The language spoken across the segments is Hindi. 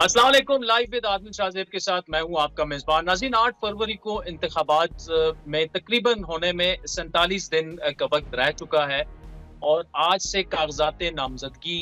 अस्सलाम वालेकुम। लाइव विद आदिल शाहजेब के साथ मैं हूं आपका मेजबान। नाज़रीन, 8 फरवरी को इंतखाबात में तकरीबन होने में 47 दिन का वक्त रह चुका है और आज से कागजात नामजदगी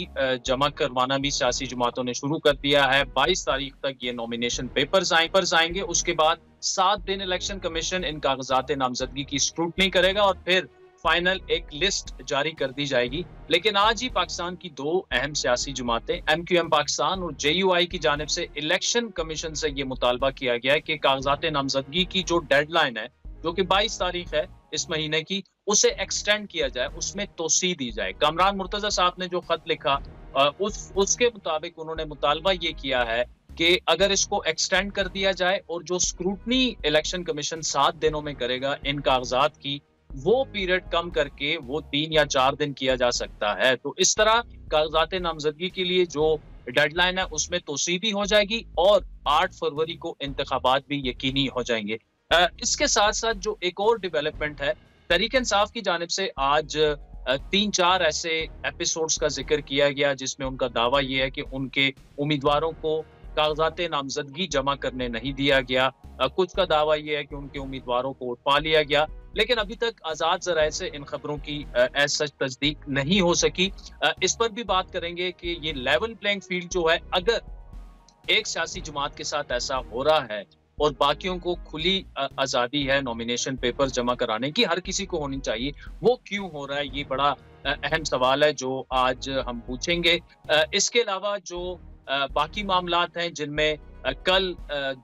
जमा करवाना भी सियासी जमातों ने शुरू कर दिया है। 22 तारीख तक ये नॉमिनेशन पेपर्स आएंगे। उसके बाद 7 दिन इलेक्शन कमीशन इन कागजात नामजदगी की स्क्रूटनी करेगा और फिर फाइनल एक लिस्ट जारी कर दी जाएगी। लेकिन आज ही पाकिस्तान की दो अहम सियासी जमातें MQM पाकिस्तान और JUI की जानिब से इलेक्शन कमीशन से ये मुतालबा किया गया है कि कागजात नामजदगी की जो डेडलाइन है, जो कि 22 तारीख है इस महीने की, उसे एक्सटेंड किया जाए, उसमें तोसी दी जाए। कामरान मुर्तजा साहब ने जो खत लिखा उसके मुताबिक उन्होंने मुतालबा ये किया है कि अगर इसको एक्सटेंड कर दिया जाए और जो स्क्रूटनी इलेक्शन कमीशन 7 दिनों में करेगा इन कागजात की, वो पीरियड कम करके वो 3 या 4 दिन किया जा सकता है। तो इस तरह कागजात नामजदगी के लिए जो डेडलाइन है उसमें तोसी भी हो जाएगी और 8 फरवरी को इंतखाबात भी यकीनी हो जाएंगे। इसके साथ साथ जो एक और डेवलपमेंट है, तहरीक इंसाफ की जानिब से आज 3-4 ऐसे एपिसोड्स का जिक्र किया गया जिसमें उनका दावा ये है कि उनके उम्मीदवारों को कागजात नामजदगी जमा करने नहीं दिया गया। कुछ का दावा ये है कि उनके उम्मीदवारों को उठा लिया गया, लेकिन अभी तक आजाद ज़राए से इन खबरों की एज सच तस्दीक नहीं हो सकी। इस पर भी बात करेंगे कि ये लेवल प्लेइंग फील्ड जो है, अगर एक सियासी जमात के साथ ऐसा हो रहा है और बाकियों को खुली आज़ादी है नॉमिनेशन पेपर जमा कराने की, हर किसी को होनी चाहिए, वो क्यों हो रहा है? ये बड़ा अहम सवाल है जो आज हम पूछेंगे। इसके अलावा जो बाकी मामलात हैं जिनमें कल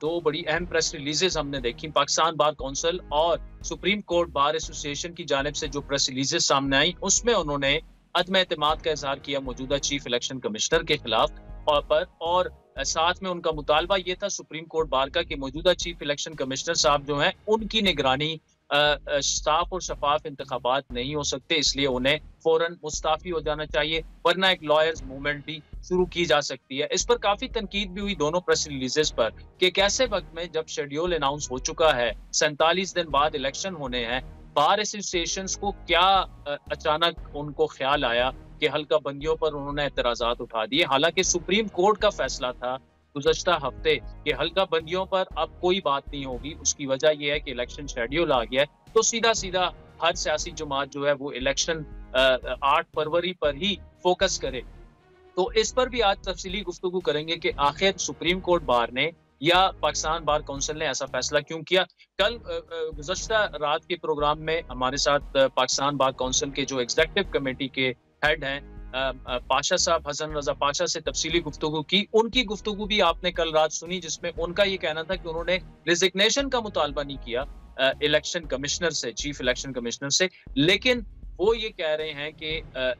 दो बड़ी अहम प्रेस रिलीजेस हमने देखी, पाकिस्तान बार कौंसिल और सुप्रीम कोर्ट बार एसोसिएशन की जानिब से जो प्रेस रिलीजेस सामने आई, उसमें उन्होंने अदम एतमाद का इजहार किया मौजूदा चीफ इलेक्शन कमिश्नर के खिलाफ और साथ में उनका मुतालबा ये था सुप्रीम कोर्ट बार का कि मौजूदा चीफ इलेक्शन कमिश्नर साहब जो हैं उनकी निगरानी साफ और शफाफ इंतखाबात नहीं हो सकते, इसलिए उन्हें फौरन मुस्ताफी हो जाना चाहिए, वरना एक लॉयर्स मूवमेंट भी शुरू की जा सकती है। इस पर काफी तनकीद भी हुई दोनों प्रेस रिलीजेस पर कि कैसे वक्त में जब शेड्यूल अनाउंस हो चुका है, 47 दिन बाद इलेक्शन होने हैं, बार एसोसिएशंस को क्या अचानक उनको ख्याल आया कि हल्का बंदियों पर उन्होंने एतराजात उठा दिए। हालांकि सुप्रीम कोर्ट का फैसला था गुज़श्ता हफ्ते कि हल्का बंदियों पर अब कोई बात नहीं होगी। उसकी वजह यह है कि इलेक्शन शेड्यूल आ गया है, तो सीधा सीधा हर सियासी जमात जो है वो इलेक्शन 8 फरवरी पर ही फोकस करे। तो इस पर भी आज तफसीली गुफ्तगू करेंगे कि आखिर सुप्रीम कोर्ट बार ने या पाकिस्तान बार कौंसिल ने ऐसा फैसला क्यों किया। कल गुज़श्ता रात के प्रोग्राम में हमारे साथ पाकिस्तान बार कौंसिल के जो एग्जीक्यूटिव कमेटी के हेड हैं पाशा साहब, हसन रजा पाशा से तफसीली गुफ्तगू की। उनकी गुफ्तगू भी आपने कल रात सुनी, जिसमें उनका ये कहना था कि उन्होंने रिजिग्नेशन का मुतालबा नहीं किया इलेक्शन कमिश्नर से, चीफ इलेक्शन कमिश्नर से, लेकिन वो ये कह रहे हैं कि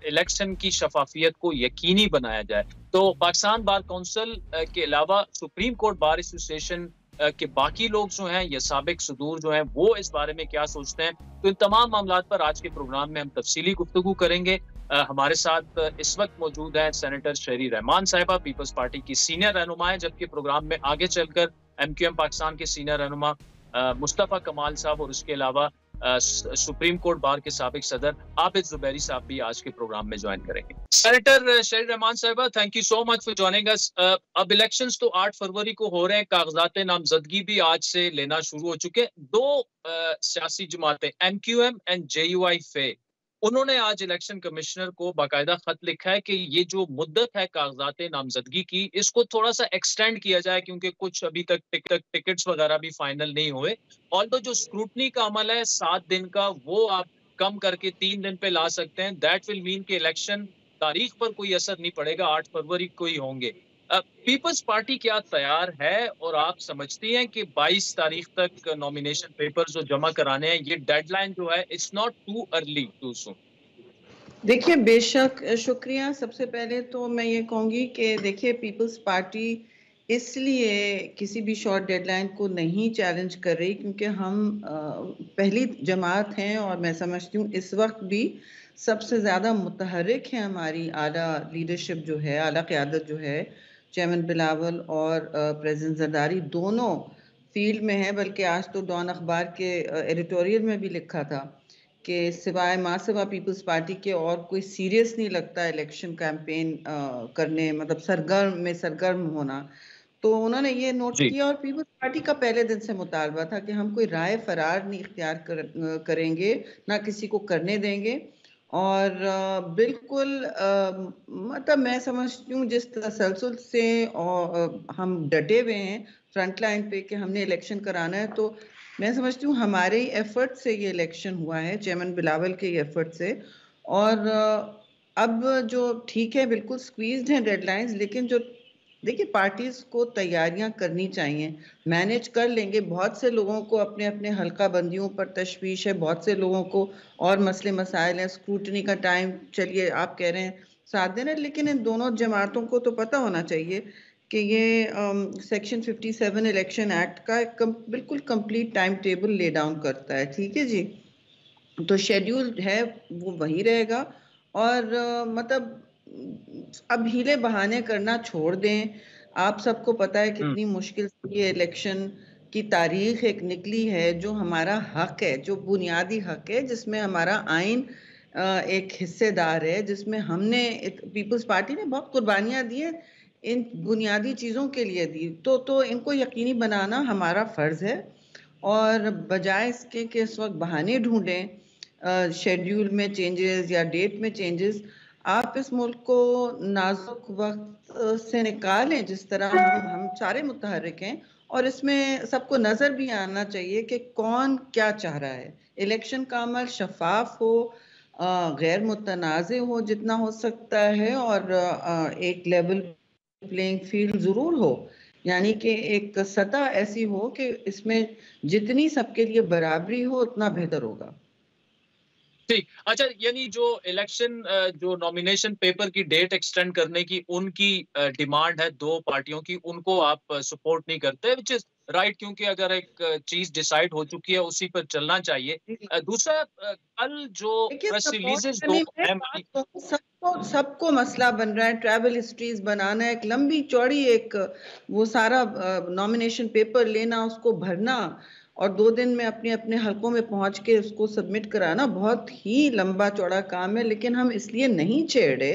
इलेक्शन की शफाफियत को यकीनी बनाया जाए। तो पाकिस्तान बार कौंसिल के अलावा सुप्रीम कोर्ट बार एसोसिएशन के बाकी लोग जो हैं या साबिक सदूर जो हैं वो इस बारे में क्या सोचते हैं, तो इन तमाम मामलात पर आज के प्रोग्राम में हम तफसीली गुफ्तगू करेंगे। हमारे साथ इस वक्त मौजूद हैं सेनेटर शहरी रहमान साहिबा, पीपल्स पार्टी की सीनियर रहनुमा है, जबकि प्रोग्राम में आगे चलकर MQM पाकिस्तान के सीनियर रहनुमा मुस्तफ़ा कमाल साहब और उसके अलावा सुप्रीम कोर्ट बार के साबिक सदर आबिद जुबैरी साहब भी आज के प्रोग्राम में ज्वाइन करेंगे। सेनेटर शहरी रहमान साहिबा, thank you so much for joining us. अब इलेक्शंस तो 8 फरवरी को हो रहे हैं, कागजात नामजदगी भी आज से लेना शुरू हो चुके हैं। दो सियासी जमातें MQM एंड JUI फे, उन्होंने आज इलेक्शन कमिश्नर को बाकायदा खत लिखा है कि ये जो मुद्दत है कागजात नामजदगी की, इसको थोड़ा सा एक्सटेंड किया जाए, क्योंकि कुछ अभी तक टिकट्स वगैरह भी फाइनल नहीं हुए। और तो जो स्क्रूटनी का अमल है 7 दिन का, वो आप कम करके 3 दिन पे ला सकते हैं। दैट विल मीन कि इलेक्शन तारीख पर कोई असर नहीं पड़ेगा, 8 फरवरी को ही होंगे। पीपल्स पार्टी क्या तैयार है और आप समझती हैं कि 22 तारीख तक नॉमिनेशन पेपर जो जमा कराने हैं, ये डेडलाइन जो है it's not too early too soon? देखिए, बेशक शुक्रिया। सबसे पहले तो मैं ये कहूँगी कि देखिए, पीपल्स पार्टी इसलिए किसी भी शॉर्ट डेडलाइन को नहीं चैलेंज कर रही क्योंकि हम पहली जमात हैं और मैं समझती हूँ इस वक्त भी सबसे ज़्यादा मुतहर्रिक है हमारी आला लीडरशिप जो है, आला क़यादत जो है, चेयरमैन बिलावल और प्रेसिडेंट जरदारी दोनों फील्ड में है। बल्कि आज तो डॉन अखबार के एडिटोरियल में भी लिखा था कि सिवाय पीपल्स पार्टी के और कोई सीरियस नहीं लगता इलेक्शन कैंपेन करने, मतलब सरगर्म होना। तो उन्होंने ये नोट जी किया और पीपल्स पार्टी का पहले दिन से मुतालबा था कि हम कोई राय फरार नहीं करेंगे, ना किसी को करने देंगे। और बिल्कुल मतलब मैं समझती हूँ जिस तसलसल से हम डटे हुए हैं फ्रंट लाइन पे कि हमने इलेक्शन कराना है, तो मैं समझती हूँ हमारे ही एफर्ट से ये इलेक्शन हुआ है, चेयरमैन बिलावल के एफर्ट से। और अब जो ठीक है, बिल्कुल स्क्वीज्ड हैं डेडलाइंस, लेकिन जो देखिए पार्टीज को तैयारियां करनी चाहिए, मैनेज कर लेंगे। बहुत से लोगों को अपने अपने हल्का बंदियों पर तशवीश है, बहुत से लोगों को और मसले मसाइल हैं, स्क्रूटनी का टाइम चलिए आप कह रहे हैं 7 दिन है, लेकिन इन दोनों जमातों को तो पता होना चाहिए कि ये सेक्शन 57 इलेक्शन एक्ट का बिल्कुल complete time table lay down करता है। ठीक है जी, तो शेड्यूल है वो वही रहेगा। और मतलब अब हीले बहाने करना छोड़ दें। आप सबको पता है कितनी मुश्किल से ये इलेक्शन की तारीख एक निकली है, जो हमारा हक है, जो बुनियादी हक है, जिसमें हमारा आइन एक हिस्सेदार है, जिसमें हमने पीपल्स पार्टी ने बहुत कुर्बानियां दी है, इन बुनियादी चीज़ों के लिए दी, तो इनको यकीनी बनाना हमारा फ़र्ज़ है। और बजाय इसके कि इस वक्त बहाने ढूंढें शेड्यूल में चेंजेस या डेट में चेंजेस, आप इस मुल्क को नाजुक वक्त से निकालें, जिस तरह हम सारे मुतहर्रिक हैं। और इसमें सबको नज़र भी आना चाहिए कि कौन क्या चाह रहा है। इलेक्शन का अमल शफाफ हो, गैर मुतनाज़ हो जितना हो सकता है, और एक लेवल प्लेइंग फील्ड ज़रूर हो, यानी कि एक सतह ऐसी हो कि इसमें जितनी सबके लिए बराबरी हो उतना बेहतर होगा। ठीक। अच्छा, यानी जो इलेक्शन जो नॉमिनेशन पेपर की डेट एक्सटेंड करने की उनकी डिमांड है 2 पार्टियों की, उनको आप सपोर्ट नहीं करते, व्हिच इज़ राइट, क्योंकि अगर एक चीज़ डिसाइड हो चुकी है उसी पर चलना चाहिए। दूसरा कल जो देखिए प्रेस सपोर्ट रिलीज़ेज़ 2 करने में अहम बात कहूं, सबको सबको मसला बन रहा है, ट्रैवल हिस्ट्रीज बनाना, एक लंबी चौड़ी एक वो सारा नॉमिनेशन पेपर लेना, उसको भरना और 2 दिन में अपने अपने हलकों में पहुंच के उसको सबमिट कराना बहुत ही लंबा चौड़ा काम है। लेकिन हम इसलिए नहीं छेड़े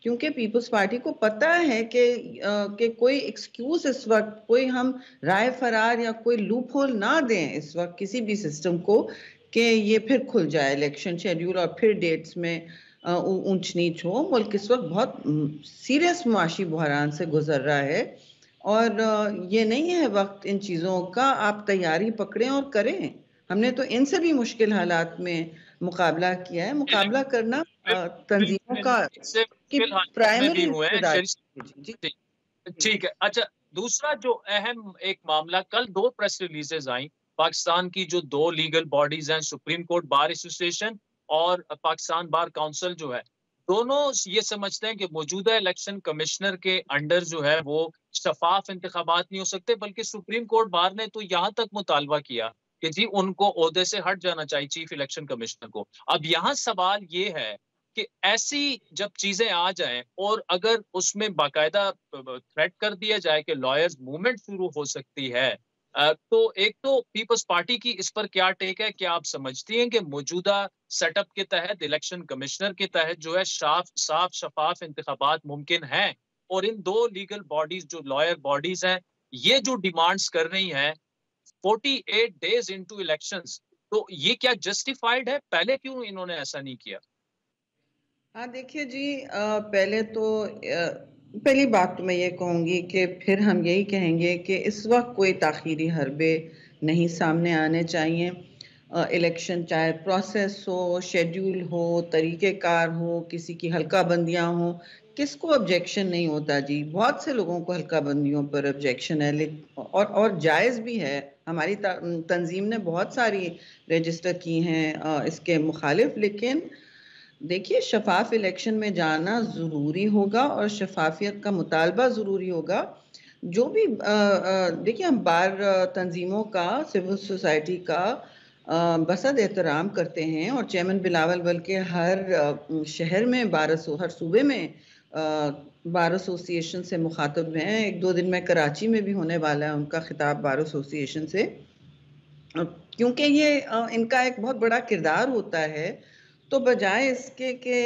क्योंकि पीपल्स पार्टी को पता है कि कोई एक्सक्यूज इस वक्त, कोई हम राय फरार या कोई लूप होल ना दें इस वक्त किसी भी सिस्टम को, कि ये फिर खुल जाए इलेक्शन शेड्यूल और फिर डेट्स में ऊंच नीच हो। मुल्क इस वक्त बहुत सीरियस मुआशी बहरान से गुजर रहा है और ये नहीं है वक्त इन चीज़ों का। आप तैयारी पकड़ें और करें। हमने तो इनसे भी मुश्किल हालात में मुकाबला किया है। मुकाबला करना तंजीमों का इससे की मुश्किल हालात में भी प्राइमरी हुए हैं जिम्मेदारी। जी ठीक जी ठीक है। अच्छा, दूसरा जो अहम एक मामला, कल 2 प्रेस रिलीज़ेज़ आई पाकिस्तान की, जो 2 लीगल बॉडीज़ हैं, सुप्रीम कोर्ट बार एसोसिएशन और पाकिस्तान बार काउंसिल जो है, दोनों ये समझते हैं कि मौजूदा इलेक्शन कमिश्नर के अंडर जो है वो शफ़ाफ इंतखाबात नहीं हो सकते, बल्कि सुप्रीम कोर्ट बार ने तो यहाँ तक मुतालबा किया कि जी उनको ओहदे से हट जाना चाहिए चीफ इलेक्शन कमिश्नर को। अब यहाँ सवाल ये है कि ऐसी जब चीजें आ जाएं और अगर उसमें बाकायदा थ्रेट कर दिया जाए कि लॉयर्स मूवमेंट शुरू हो सकती है, तो एक तो पीपल्स पार्टी की इस पर क्या टेक है? क्या आप समझती हैं कि मौजूदा सेटअप के तहत इलेक्शन कमिश्नर के तहत जो है साफ शफाफ इंतखाबात मुमकिन हैं? और इन 2 लीगल बॉडीज जो लॉयर बॉडीज हैं, ये जो डिमांड्स कर रही हैं 48 डेज इनटू इलेक्शंस, तो ये क्या जस्टिफाइड है? पहले क्यों इन्होंने ऐसा नहीं किया? हाँ देखिए जी, पहले तो पहली बात तो मैं ये कहूँगी कि फिर हम यही कहेंगे कि इस वक्त कोई ताख़ीरी हरबे नहीं सामने आने चाहिए। इलेक्शन चाहे प्रोसेस हो, शेड्यूल हो, तरीक़ेकार हो, किसी की हल्का बंदियाँ हो, किसको ऑब्जेक्शन नहीं होता जी। बहुत से लोगों को हल्का बंदियों पर ऑब्जेक्शन है, और जायज़ भी है। हमारी तंजीम ने बहुत सारी रजिस्टर की हैं इसके मुखालिफ। लेकिन देखिए शफाफ इलेक्शन में जाना ज़रूरी होगा और शफाफियत का मुतालबा ज़रूरी होगा। जो भी देखिए हम बार तंजीमों का, सिविल सोसाइटी का बसद एहतराम करते हैं, और चेयरमैन बिलावल बल्कि हर शहर में हर सूबे में बार एसोसिएशन से मुखातब हैं। 1-2 दिन में कराची में भी होने वाला है उनका खिताब बार एसोसिएशन से, क्योंकि ये इनका एक बहुत बड़ा किरदार होता है। तो बजाय इसके कि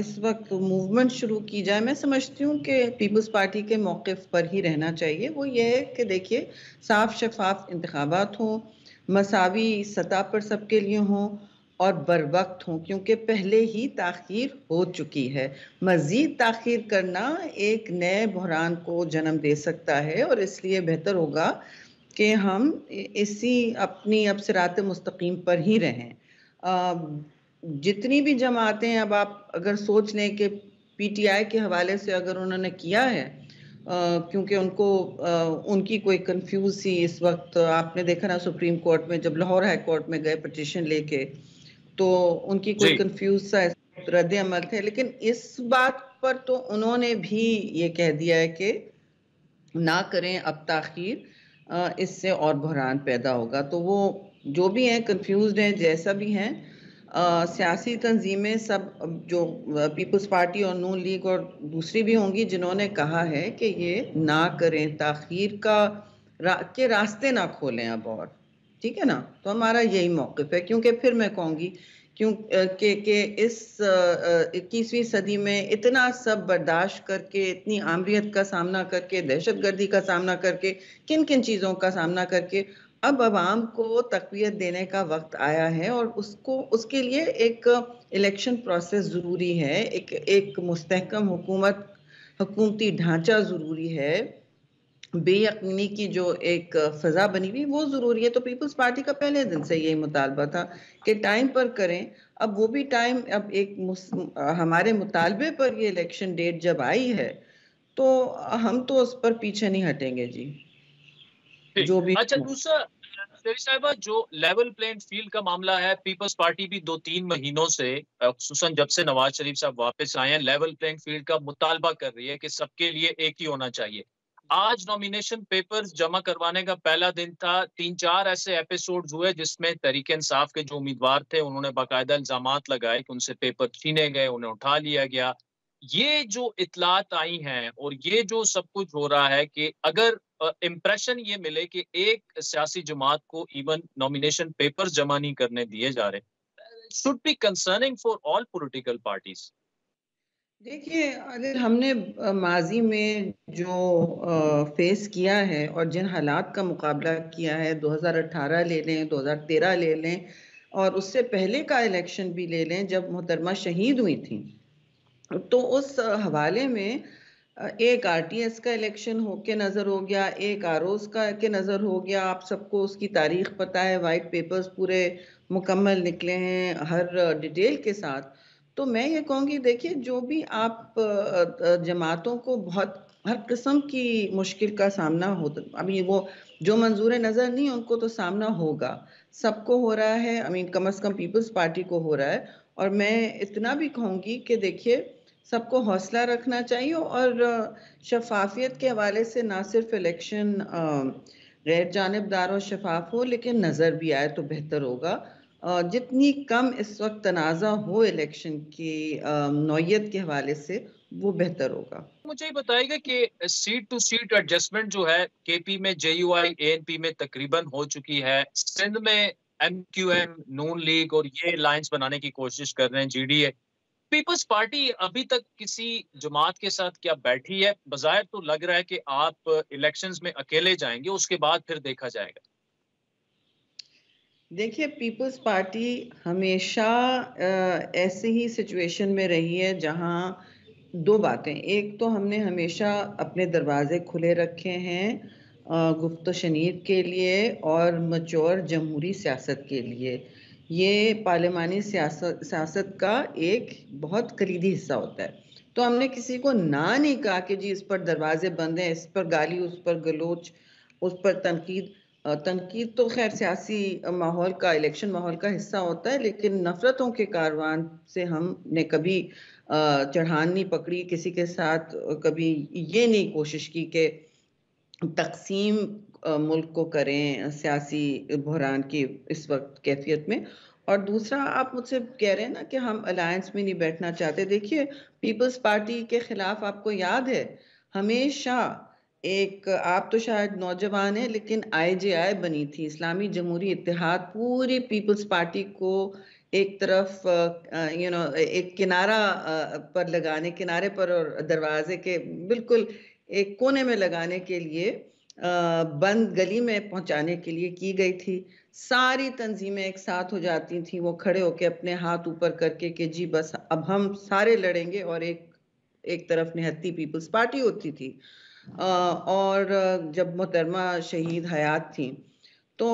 इस वक्त मूवमेंट शुरू की जाए, मैं समझती हूँ कि पीपल्स पार्टी के मौक़िफ़ पर ही रहना चाहिए। वो ये है कि देखिए, साफ शफाफ इंतखाबात हों, मसावी सतह पर सबके लिए हों और बरवक्त हों, क्योंकि पहले ही ताख़ीर हो चुकी है। मज़ीद ताख़ीर करना एक नए बहरान को जन्म दे सकता है और इसलिए बेहतर होगा कि हम इसी अपनी अब सिरात मुस्तकीम पर ही रहें। जितनी भी जमातें, अब आप अगर सोच लें कि पीटीआई के हवाले से अगर उन्होंने किया है, क्योंकि उनकी कोई कंफ्यूज सी इस वक्त, आपने देखा ना सुप्रीम कोर्ट में जब लाहौर हाई कोर्ट में गए पिटीशन लेके, तो उनकी कोई जी। कंफ्यूज सा रद्द अमल थे। लेकिन इस बात पर तो उन्होंने भी ये कह दिया है कि ना करें अब ताख़ीर, इससे और बहरान पैदा होगा। तो वो जो भी हैं कंफ्यूज्ड हैं, जैसा भी हैं, सियासी तंजीमें सब जो पीपल्स पार्टी और नून लीग और दूसरी भी होंगी जिन्होंने कहा है कि ये ना करें, ताख़ीर के रास्ते ना खोलें अब और, ठीक है ना। तो हमारा यही मौक़िफ़ है, क्योंकि फिर मैं कहूँगी कि इस 21वीं सदी में इतना सब बर्दाश्त करके, इतनी आमरीत का सामना करके, दहशतगर्दी का सामना करके, किन किन चीज़ों का सामना करके अब अवाम को तक़वियत देने का वक्त आया है और उसके लिए एक इलेक्शन प्रोसेस ज़रूरी है, एक मुस्तहकम हुकूमती ढांचा ज़रूरी है, बेयकीनी की जो एक फ़ज़ा बनी हुई वो ज़रूरी है। तो पीपल्स पार्टी का पहले दिन से यही मुतालबा था कि टाइम पर करें। अब वो भी टाइम, अब हमारे मुतालबे पर ये इलेक्शन डेट जब आई है, तो हम तो उस पर पीछे नहीं हटेंगे जी, ठीक। जो भी। अच्छा, दूसरा शेरी साहिबा, जो लेवल प्लेइंग फील्ड का मामला है, पीपल्स पार्टी भी 2-3 महीनों से, खुसूसन जब से नवाज शरीफ साहब वापस आए हैं, लेवल प्लेइंग फील्ड का मुतालबा कर रही है कि सबके लिए एक ही होना चाहिए। आज नॉमिनेशन पेपर्स जमा करवाने का पहला दिन था। 3-4 ऐसे एपिसोड्स हुए जिसमें तहरीक इंसाफ के जो उम्मीदवार थे उन्होंने बाकायदा इल्जामात लगाए कि उनसे पेपर छीने गए, उन्हें उठा लिया गया। ये जो इत्तलात आई हैं और ये जो सब कुछ हो रहा है कि अगर इम्प्रेशन ये मिले कि एक सियासी जमात को इवन नॉमिनेशन पेपर्स जमा नहीं करने दिए जा रहे, should be concerning for all political parties. देखिए, अगर हमने माजी में जो फेस किया है और जिन हालात का मुकाबला किया है, 2018 ले लें, 2013 ले लें और उससे पहले का इलेक्शन भी ले लें जब मोहतरमा शहीद हुई थी, तो उस हवाले में एक आरटीएस का इलेक्शन होके नज़र हो गया, एक आरओस का के नज़र हो गया। आप सबको उसकी तारीख पता है, वाइट पेपर्स पूरे मुकम्मल निकले हैं हर डिटेल के साथ। तो मैं ये कहूँगी, देखिए, जो भी आप जमातों को बहुत हर किस्म की मुश्किल का सामना होता, अभी वो जो मंजूर नज़र नहीं उनको तो सामना होगा, सबको हो रहा है। आई मीन कम से कम पीपल्स पार्टी को हो रहा है। और मैं इतना भी कहूँगी कि देखिए, सबको हौसला रखना चाहिए और शफाफियत के हवाले से ना सिर्फ इलेक्शन गैर जानिबदार और शफाफ हो, लेकिन नज़र भी आए तो बेहतर होगा। जितनी कम इस वक्त तनाज़ा हो इलेक्शन की नौयत के हवाले से, वो बेहतर होगा। मुझे ये बताइएगा कि सीट टू सीट एडजस्टमेंट जो है केपी में जेयूआई एएनपी में तकरीबन हो चुकी है, सिंध में एमक्यूएम नून लीग और ये अलायंस बनाने की कोशिश कर रहे हैं जीडीए। पीपल्स पार्टी अभी तक किसी जमात के साथ क्या बैठी है? बज़ाहिर तो लग रहा है कि आप इलेक्शंस में अकेले जाएंगे, उसके बाद फिर देखा जाएगा। देखिए, पीपल्स पार्टी हमेशा ऐसे ही सिचुएशन में रही है जहां दो बातें, एक तो हमने हमेशा अपने दरवाजे खुले रखे हैं गुफ्त शनीद के लिए और मच्योर जमहूरी सियासत के लिए। ये पार्लिमानी सियासत का एक बहुत कलीदी हिस्सा होता है। तो हमने किसी को ना नहीं कहा कि जी इस पर दरवाजे बंद हैं, इस पर गाली, उस पर गलोच, उस पर तनकीद। तनकीद तो खैर सियासी माहौल का, इलेक्शन माहौल का हिस्सा होता है, लेकिन नफरतों के कारवान से हमने कभी चढ़ान नहीं पकड़ी किसी के साथ। कभी ये नहीं कोशिश की कि तकसीम मुल्क को करें सियासी बहरान की इस वक्त कैफियत में। और दूसरा, आप मुझसे कह रहे हैं ना कि हम अलायंस में नहीं बैठना चाहते। देखिए, पीपल्स पार्टी के खिलाफ आपको याद है हमेशा एक, आप तो शायद नौजवान हैं, लेकिन आईजेआई बनी थी, इस्लामी जमहूरी इत्तेहाद, पूरी पीपल्स पार्टी को एक तरफ एक किनारे पर और दरवाजे के बिल्कुल एक कोने में लगाने के लिए बंद गली में पहुंचाने के लिए की गई थी। सारी तंजीमें एक साथ हो जाती थी, वो खड़े होके अपने हाथ ऊपर करके कि जी बस अब हम सारे लड़ेंगे, और एक एक तरफ निहत्ती पीपल्स पार्टी होती थी। और जब मोहतरमा शहीद हयात थी तो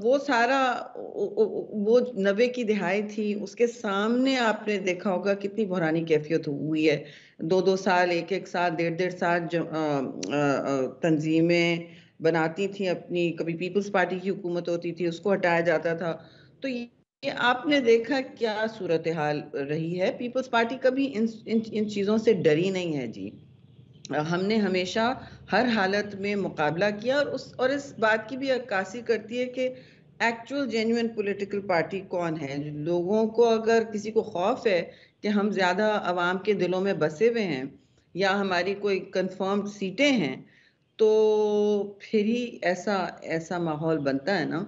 वो सारा वो 90 की दिहाई थी, उसके सामने आपने देखा होगा कितनी बुरानी कैफियत हुई है। 2-2 साल, 1-1 साल, 1.5-1.5 साल तंजीमें बनाती थी अपनी, कभी पीपल्स पार्टी की हुकूमत होती थी उसको हटाया जाता था। तो ये आपने देखा क्या सूरत हाल रही है। पीपल्स पार्टी कभी इन चीज़ों से डरी नहीं है जी। हमने हमेशा हर हालत में मुकाबला किया, और इस बात की भी अक्कासी करती है कि एक्चुअल जेन्युइन पॉलिटिकल पार्टी कौन है। लोगों को अगर किसी को खौफ है कि हम ज़्यादा आवाम के दिलों में बसे हुए हैं या हमारी कोई कंफर्म्ड सीटें हैं, तो फिर ही ऐसा ऐसा माहौल बनता है ना।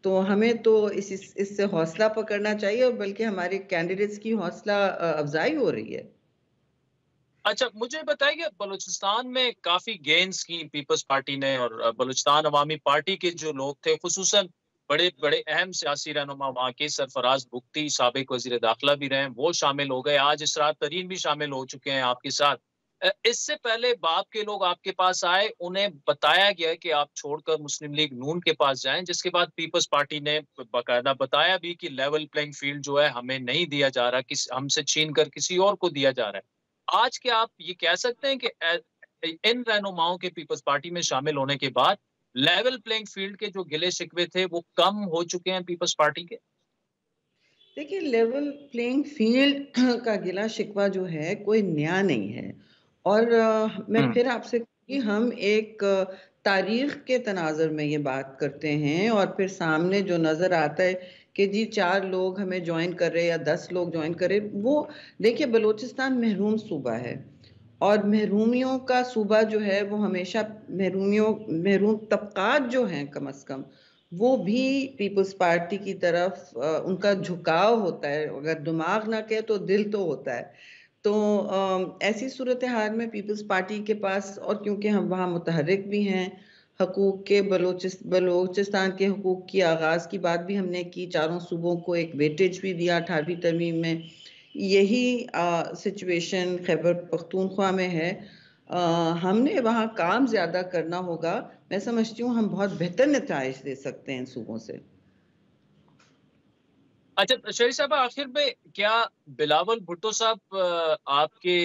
तो हमें तो इससे हौसला पकड़ना चाहिए, और बल्कि हमारे कैंडिडेट्स की हौसला अफजाई हो रही है। अच्छा, मुझे बताइए, बलूचिस्तान में काफ़ी गेन्स की पीपल्स पार्टी ने, और बलूचिस्तान अवामी पार्टी के जो लोग थे, खुसूसन बड़े-बड़े अहम सियासी रहनुमा वहाँ के सरफराज बुगटी, साबिक वज़ीर दाखिला भी रहे हैं, वो शामिल हो गए। आज इसरार तरीन भी शामिल हो चुके हैं आपके साथ। इससे पहले बाप के लोग आपके पास आए, उन्हें बताया गया कि आप छोड़कर मुस्लिम लीग नून के पास जाएँ, जिसके बाद पीपल्स पार्टी ने बाकायदा बताया भी कि लेवल प्लेइंग फ़ील्ड जो है हमें नहीं दिया जा रहा, हमसे छीन कर किसी और को दिया जा रहा है। आज क्या आप ये कह सकते हैं कि इन रहनुमाओं के पीपल्स पार्टी में शामिल होने के बाद लेवल प्लेइंग फील्ड के जो गिले शिकवे थे वो कम हो चुके हैं पीपल्स पार्टी के? देखिए, लेवल प्लेइंग फील्ड का गिला शिकवा जो है कोई नया नहीं है। और मैं हुँ। फिर आपसे कहूँगी, हम एक तारीख के तनाज़ुर में ये बात करते हैं, और फिर सामने जो नज़र आता है कि जी 4 लोग हमें जॉइन कर रहे हैं या 10 लोग जॉइन कर रहे हैं, वो देखिए बलूचिस्तान महरूम सूबा है, और महरूमियों का सूबा जो है वो हमेशा महरूम तबकात जो हैं कम से कम, वो भी पीपल्स पार्टी की तरफ उनका झुकाव होता है। अगर दिमाग ना कहे तो दिल तो होता है। तो ऐसी सूरत हाल में पीपल्स पार्टी के पास, और क्योंकि हम वहाँ मुतहर्रिक भी हैं, हकूक़ के बलूचिस्तान के हकूक़ की आगाज़ की बात भी हमने की, चारों सूबों को एक वेटेज भी दिया 18वीं तरमीम में। यही सिचुएशन खैबर पख्तूनख्वा में है। हमने वहाँ काम ज़्यादा करना होगा। मैं समझती हूँ हम बहुत बेहतर नताइज दे सकते हैं इन सूबों से। अच्छा शरीफ साहब, आखिर में क्या बिलावल भुट्टो साहब आपके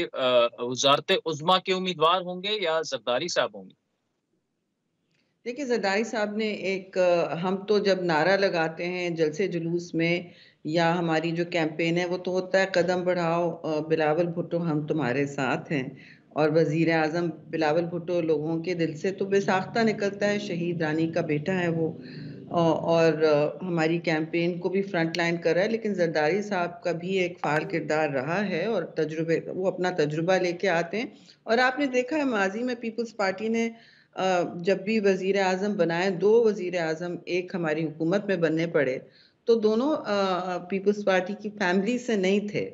वज़ारत उज़्मा के उम्मीदवार होंगे या ज़रदारी साहब होंगे? देखिए, ज़रदारी साहब ने एक हम तो जब नारा लगाते हैं जलसे जुलूस में, या हमारी जो कैंपेन है वो तो होता है कदम बढ़ाओ बिलावल भुट्टो हम तुम्हारे साथ हैं। और वज़ीर आज़म बिलावल भुट्टो लोगों के दिल से तो बेसाख्ता निकलता है, शहीद रानी का बेटा है वो। और हमारी कैंपेन को भी फ्रंट लाइन कर रहा है, लेकिन ज़रदारी साहब का भी एक फ़ाल किरदार रहा है, और वो अपना तजुर्बा लेके आते हैं। और आपने देखा है माज़ी में पीपल्स पार्टी ने जब भी वज़ीर आज़म बनाए, 2 वज़ीर आज़म एक हमारी हुकूमत में बनने पड़े, तो दोनों पीपल्स पार्टी की फैमिली से नहीं थे,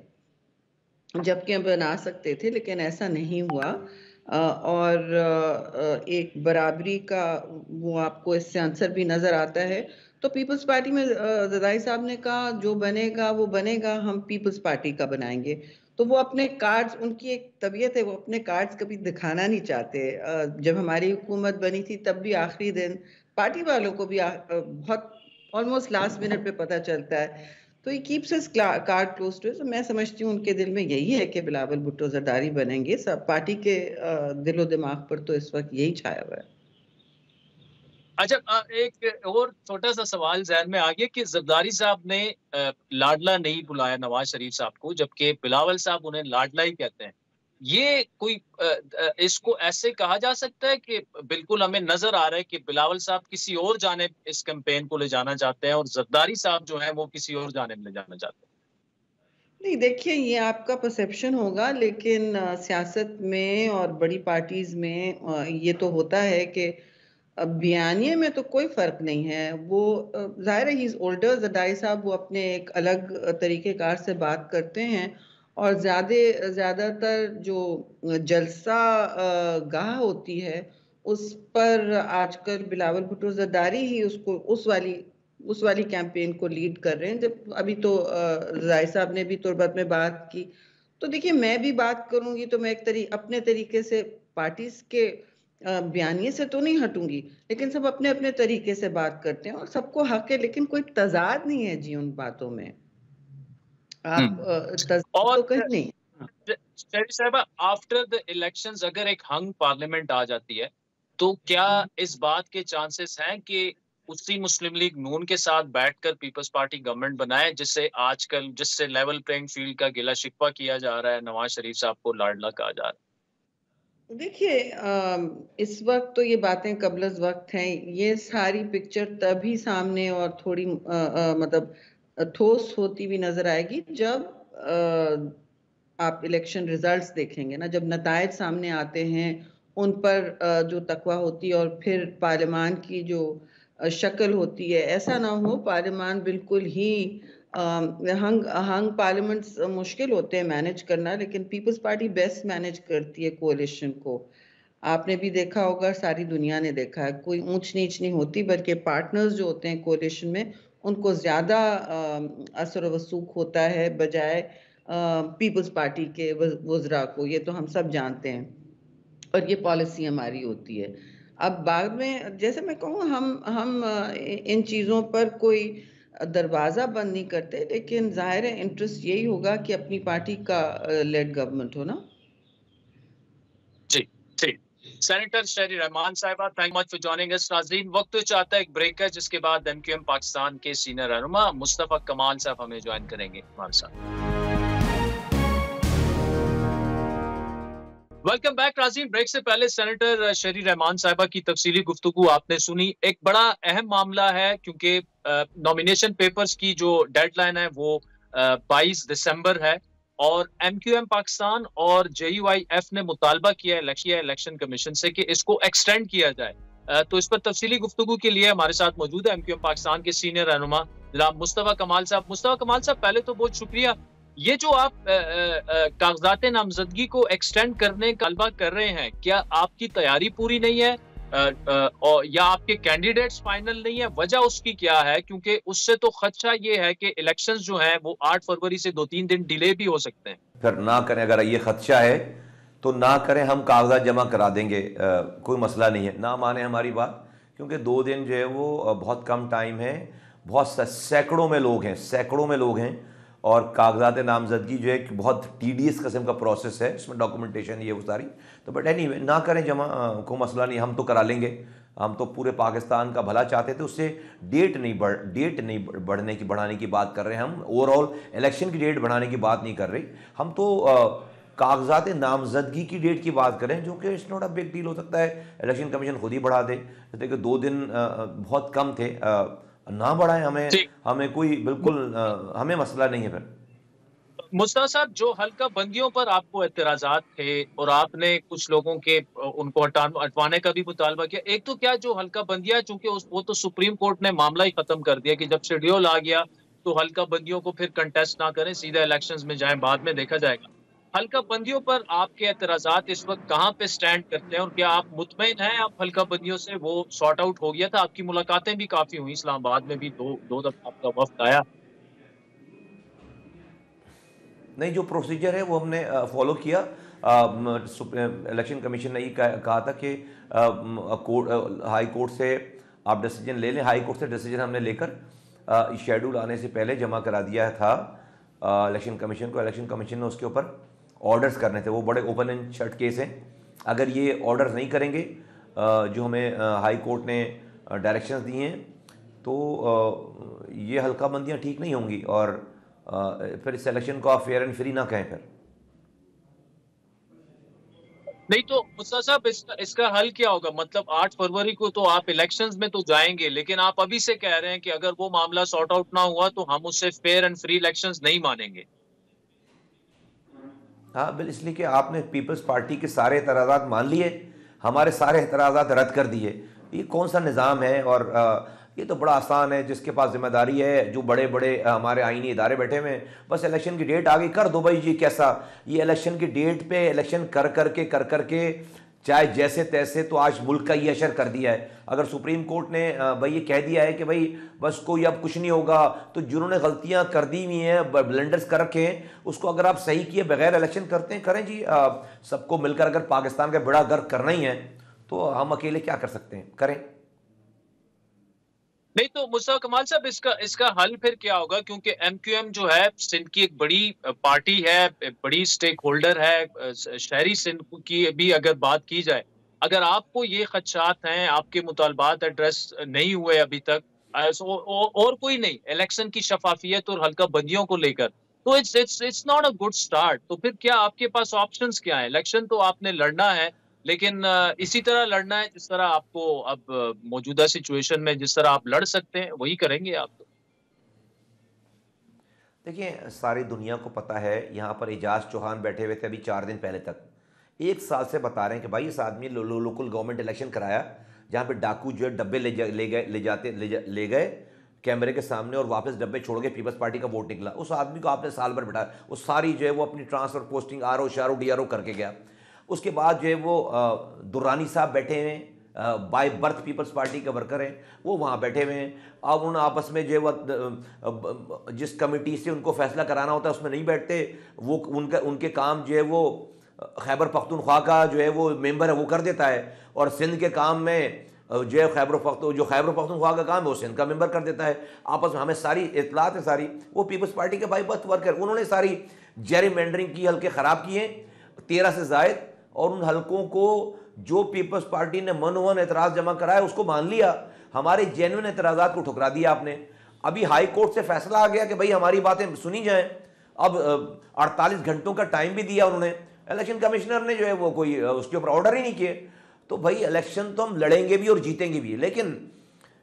जबकि हम बना सकते थे, लेकिन ऐसा नहीं हुआ। और एक बराबरी का वो आपको इससे आंसर भी नज़र आता है। तो पीपल्स पार्टी में ज़रदारी साहब ने कहा जो बनेगा वो बनेगा, हम पीपल्स पार्टी का बनाएँगे। तो वो अपने कार्ड्स, उनकी एक तबीयत है, वो अपने कार्ड्स कभी दिखाना नहीं चाहते। जब हमारी हुकूमत बनी थी तब भी आखिरी दिन पार्टी वालों को भी बहुत ऑलमोस्ट लास्ट मिनट पे पता चलता है। तो he keeps his card close to his. मैं समझती हूँ उनके दिल में यही है कि बिलावल भुट्टो जरदारी बनेंगे। सब पार्टी के दिलो दिमाग पर तो इस वक्त यही छाया हुआ है। अच्छा, एक और छोटा-सा सवाल ज़हन में आ गया कि ज़रदारी साहब ने लाडला नहीं बुलाया नवाज़ शरीफ साहब को, जबकि बिलावल साहब उन्हें लाडला ही कहते हैं। ये कोई इसको ऐसे कहा जा सकता है कि बिल्कुल हमें नज़र आ रहा है कि बिलावल साहब किसी और जानिब इस कैंपेन को ले जाना चाहते हैं और ज़रदारी साहब जो हैं वो किसी और जानिब ले जाना चाहते हैं? नहीं, देखिए ये आपका परसेप्शन होगा, लेकिन सियासत में और बड़ी पार्टीज में ये तो होता है कि बयानिए में तो कोई फर्क नहीं है। वो जाहिर है ही इज ओल्डर, जरदारी साहब वो अपने एक अलग तरीकेकार से बात करते हैं, और ज्यादातर जो जलसा गाह होती है उस पर आजकल बिलावल भुट्टो जरदारी ही उसको उस वाली कैंपेन को लीड कर रहे हैं। जब अभी तो जरदारी साहब ने भी तुरबत में बात की, तो देखिए मैं भी बात करूंगी तो मैं अपने तरीके से पार्टी के बयानिए से तो नहीं हटूंगी, लेकिन सब अपने अपने तरीके से बात करते हैं और सबको हक है, लेकिन कोई तजाद नहीं है जी उन बातों में। आप तजाद और तो कहीं नहीं। शहरी साहबा, आफ्टर द इलेक्शंस अगर एक हंग पार्लियामेंट आ जाती है तो क्या इस बात के चांसेस हैं कि उसी मुस्लिम लीग नून के साथ बैठकर पीपल्स पार्टी गवर्नमेंट बनाए, जिससे लेवल प्लेइंग फील्ड का गिला शिकवा किया जा रहा है, नवाज शरीफ साहब को लाडला कहा जा रहा है? देखिए इस वक्त तो ये बातें कबलज वक्त हैं, ये सारी पिक्चर तभी सामने और थोड़ी मतलब ठोस होती हुई नजर आएगी जब आप इलेक्शन रिजल्ट्स देखेंगे ना, जब नतायज सामने आते हैं, उन पर जो तकवा होती है, और फिर पार्लियामान की जो शक्ल होती है। ऐसा ना हो पार्लियामान बिल्कुल ही हंग पार्लियामेंट मुश्किल होते हैं मैनेज करना, लेकिन पीपल्स पार्टी बेस्ट मैनेज करती है कोalition को। आपने भी देखा होगा, सारी दुनिया ने देखा है, कोई ऊंच नीच नहीं होती, बल्कि पार्टनर्स जो होते हैं कोalition में उनको ज्यादा असर वसूख होता है बजाय पीपल्स पार्टी के वज़रा को। ये तो हम सब जानते हैं, और ये पॉलिसी हमारी होती है। अब बाद में जैसे मैं कहूँ, हम इन चीज़ों पर कोई दरवाज़ा बंद नहीं करते, लेकिन जाहिर है इंटरेस्ट यही होगा कि अपनी पार्टी का लेड गवर्नमेंट हो ना। जी ठीक। सेनेटर शहरी रहमान साहिबा, thank much for joining us. नाज़रीन, वक्त तो चाहता है एक ब्रेक है, जिसके बाद एमक्यूएम पाकिस्तान के सीनियर रहनुमा मुस्तफा कमाल साहब हमें ज्वाइन करेंगे हमारे साथ। वेलकम बैक नाज़रीन। ब्रेक से पहले सेनेटर शहरी रहमान साहिबा की तफसीली गुफ्तगू आपने सुनी। एक बड़ा अहम मामला है, क्योंकि नॉमिनेशन पेपर्स की जो डेडलाइन है वो 22 दिसंबर है, और एमक्यूएम पाकिस्तान और जेयूआईएफ ने मुतालबा किया है इलेक्शन कमीशन से कि इसको एक्सटेंड किया जाए। तो इस पर तफसीली गुफ्तगू के लिए हमारे साथ मौजूद है एमक्यूएम पाकिस्तान के सीनियर रहनुमा जनाब मुस्तफा कमाल साहब। मुस्तफा कमाल साहब, पहले तो बहुत शुक्रिया। ये जो आप कागजात नामजदगी को एक्सटेंड करने का तलबा कर रहे हैं, क्या आपकी तैयारी पूरी नहीं है या आपके कैंडिडेट्स फाइनल नहीं है? वजह उसकी क्या है? क्योंकि उससे तो खदशा ये है कि इलेक्शंस जो हैं वो 8 फरवरी से 2-3 दिन डिले भी हो सकते हैं। फिर ना करें, अगर ये खदशा है तो ना करें, हम कागजात जमा करा देंगे, कोई मसला नहीं है। ना माने हमारी बात, क्योंकि 2 दिन जो है वो बहुत कम टाइम है, बहुत सैकड़ों में लोग हैं, और कागजात नामजदगी जो है कि बहुत टीडियस किस्म का प्रोसेस है, इसमें डॉक्यूमेंटेशन ये वो सारी। तो बट एनीवे, ना करें जमा, कोई मसला नहीं, हम तो करा लेंगे। हम तो पूरे पाकिस्तान का भला चाहते थे, उससे डेट नहीं बढ़ाने की बात कर रहे हैं। हम ओवरऑल इलेक्शन की डेट बढ़ाने की बात नहीं कर रहे। हम तो कागजात नामजदगी की डेट की बात करें, जो कि it's not a big deal. हो सकता है इलेक्शन कमीशन खुद ही बढ़ा दे, जैसे कि 2 दिन बहुत कम थे, ना बढ़ाएं। हमें कोई बिल्कुल हमें मसला नहीं है। फिर मुस्तफा साहब, जो हल्का बंदियों पर आपको एतराजात थे और आपने कुछ लोगों के उनको हटवाने का भी मुतालबा किया, एक तो क्या जो हल्का बंदियां, चूंकि वो तो सुप्रीम कोर्ट ने मामला ही खत्म कर दिया कि जब शेड्यूल आ गया तो हल्का बंदियों को फिर कंटेस्ट ना करें, सीधा इलेक्शंस में जाएं, बाद में देखा जाएगा। हल्का बंदियों पर आपके एतराजात इस वक्त कहाँ पे स्टैंड करते हैं, और क्या आप मुतमईन हैं आप हल्का बंदियों से? वो सॉर्ट आउट हो गया था? आपकी मुलाकातें भी काफी हुई, इस्लामाबाद में भी दो दफा आपका वफ्द आया। नहीं, जो प्रोसीजर है वो हमने फॉलो किया। इलेक्शन कमीशन ने ये कहा था कि हाई कोर्ट से आप डिसीजन ले लें। हाई कोर्ट से डिसीजन हमने लेकर शेड्यूल आने से पहले जमा करा दिया था इलेक्शन कमीशन को। इलेक्शन कमीशन ने उसके ऊपर ऑर्डर्स करने थे, वो बड़े ओपन एंड शट केस हैं। अगर ये ऑर्डर्स नहीं करेंगे जो हमें हाई कोर्ट ने डायरेक्शंस दिए हैं, तो ये हल्का बंदियाँ ठीक नहीं होंगी, और फिर इस इलेक्शन को आप फेयर एंड फ्री ना कहें। फिर नहीं तो मुस्तफा साहब, इसका हल क्या होगा? मतलब 8 फरवरी को तो आप इलेक्शंस में तो जाएंगे, लेकिन आप अभी से कह रहे हैं कि अगर वो मामला सॉर्ट आउट ना हुआ तो हम उससे फेयर एंड फ्री इलेक्शंस नहीं मानेंगे। हाँ बिल, इसलिए कि आपने पीपल्स पार्टी के सारे एतराज़ात मान लिए, हमारे सारे एतराज़ात रद्द कर दिए। ये कौन सा निज़ाम है? और ये तो बड़ा आसान है, जिसके पास जिम्मेदारी है, जो बड़े बड़े हमारे आईनी इदारे बैठे हुए हैं, बस इलेक्शन की डेट आ गई, कर दो भाई जी। कैसा ये इलेक्शन की डेट पे इलेक्शन कर करके चाहे जैसे तैसे, तो आज मुल्क का ये असर कर दिया है। अगर सुप्रीम कोर्ट ने भाई ये कह दिया है कि भाई बस कोई अब कुछ नहीं होगा, तो जिन्होंने गलतियां कर दी हुई हैं, ब्लेंडर्स कर रखे हैं, उसको अगर आप सही किए बगैर इलेक्शन करते हैं, करें जी। सबको मिलकर अगर पाकिस्तान का बेड़ा गर्क करना ही है, तो हम अकेले क्या कर सकते हैं, करें। नहीं तो मुस्तफा कमाल साहब, इसका इसका हल फिर क्या होगा? क्योंकि एमक्यूएम जो है सिंध की एक बड़ी पार्टी है, एक बड़ी स्टेक होल्डर है। शहरी सिंध की भी अगर बात की जाए, अगर आपको ये खदशात हैं, आपके मुतालबात एड्रेस नहीं हुए अभी तक, और कोई नहीं, इलेक्शन की शफाफियत और हल्का बंदियों को लेकर, तो it's not a good start. तो फिर क्या आपके पास ऑप्शंस क्या है? इलेक्शन तो आपने लड़ना है, लेकिन इसी तरह लड़ना है जिस तरह आपको अब मौजूदा सिचुएशन में जिस तरह आप लड़ सकते हैं वही करेंगे आप तो? देखिए, सारी दुनिया को पता है, यहाँ पर एजाज चौहान बैठे हुए थे अभी 4 दिन पहले तक, 1 साल से बता रहे हैं कि भाई इस आदमी ने लोकल गवर्नमेंट इलेक्शन कराया, जहाँ पे डाकू जो है डब्बे ले गए कैमरे के सामने, और वापस डब्बे छोड़ के पीपल्स पार्टी का वोट निकला। उस आदमी को आपने साल भर बिठाया, वो सारी जो है वो अपनी ट्रांसफर पोस्टिंग आर ओ शार ओ डी आर ओ करके गया। उसके बाद जो है वो दुर्रानी साहब बैठे हुए हैं, बाय बर्थ पीपल्स पार्टी के वर्कर हैं, वो वहाँ बैठे हुए हैं। अब उन आपस में जो है वो जिस कमेटी से उनको फैसला कराना होता है उसमें नहीं बैठते, वो उनके काम जो है वो खैबर पख्तूनख्वा का जो है वो मेंबर है वो कर देता है, और सिंध के काम में जो है खैबर पख्तूनख्वा का काम है वो सिंध का मेंबर कर देता है। आपस में हमें सारी इतलात है, सारी वो पीपल्स पार्टी के बाय बर्थ वर्कर, उन्होंने सारी जेरिमेंडरिंग की, हल्के ख़राब किए 13 से जायद, और उन हलकों को जो पीपल्स पार्टी ने मनोवन एतराज़ जमा कराया उसको मान लिया, हमारे जेन्युइन एतराज़ात को ठुकरा दिया आपने। अभी हाई कोर्ट से फैसला आ गया कि भाई हमारी बातें सुनी जाएं। अब 48 घंटों का टाइम भी दिया उन्होंने, इलेक्शन कमिश्नर ने जो है वो कोई उसके ऊपर ऑर्डर ही नहीं किए। तो भाई इलेक्शन तो हम लड़ेंगे भी और जीतेंगे भी, लेकिन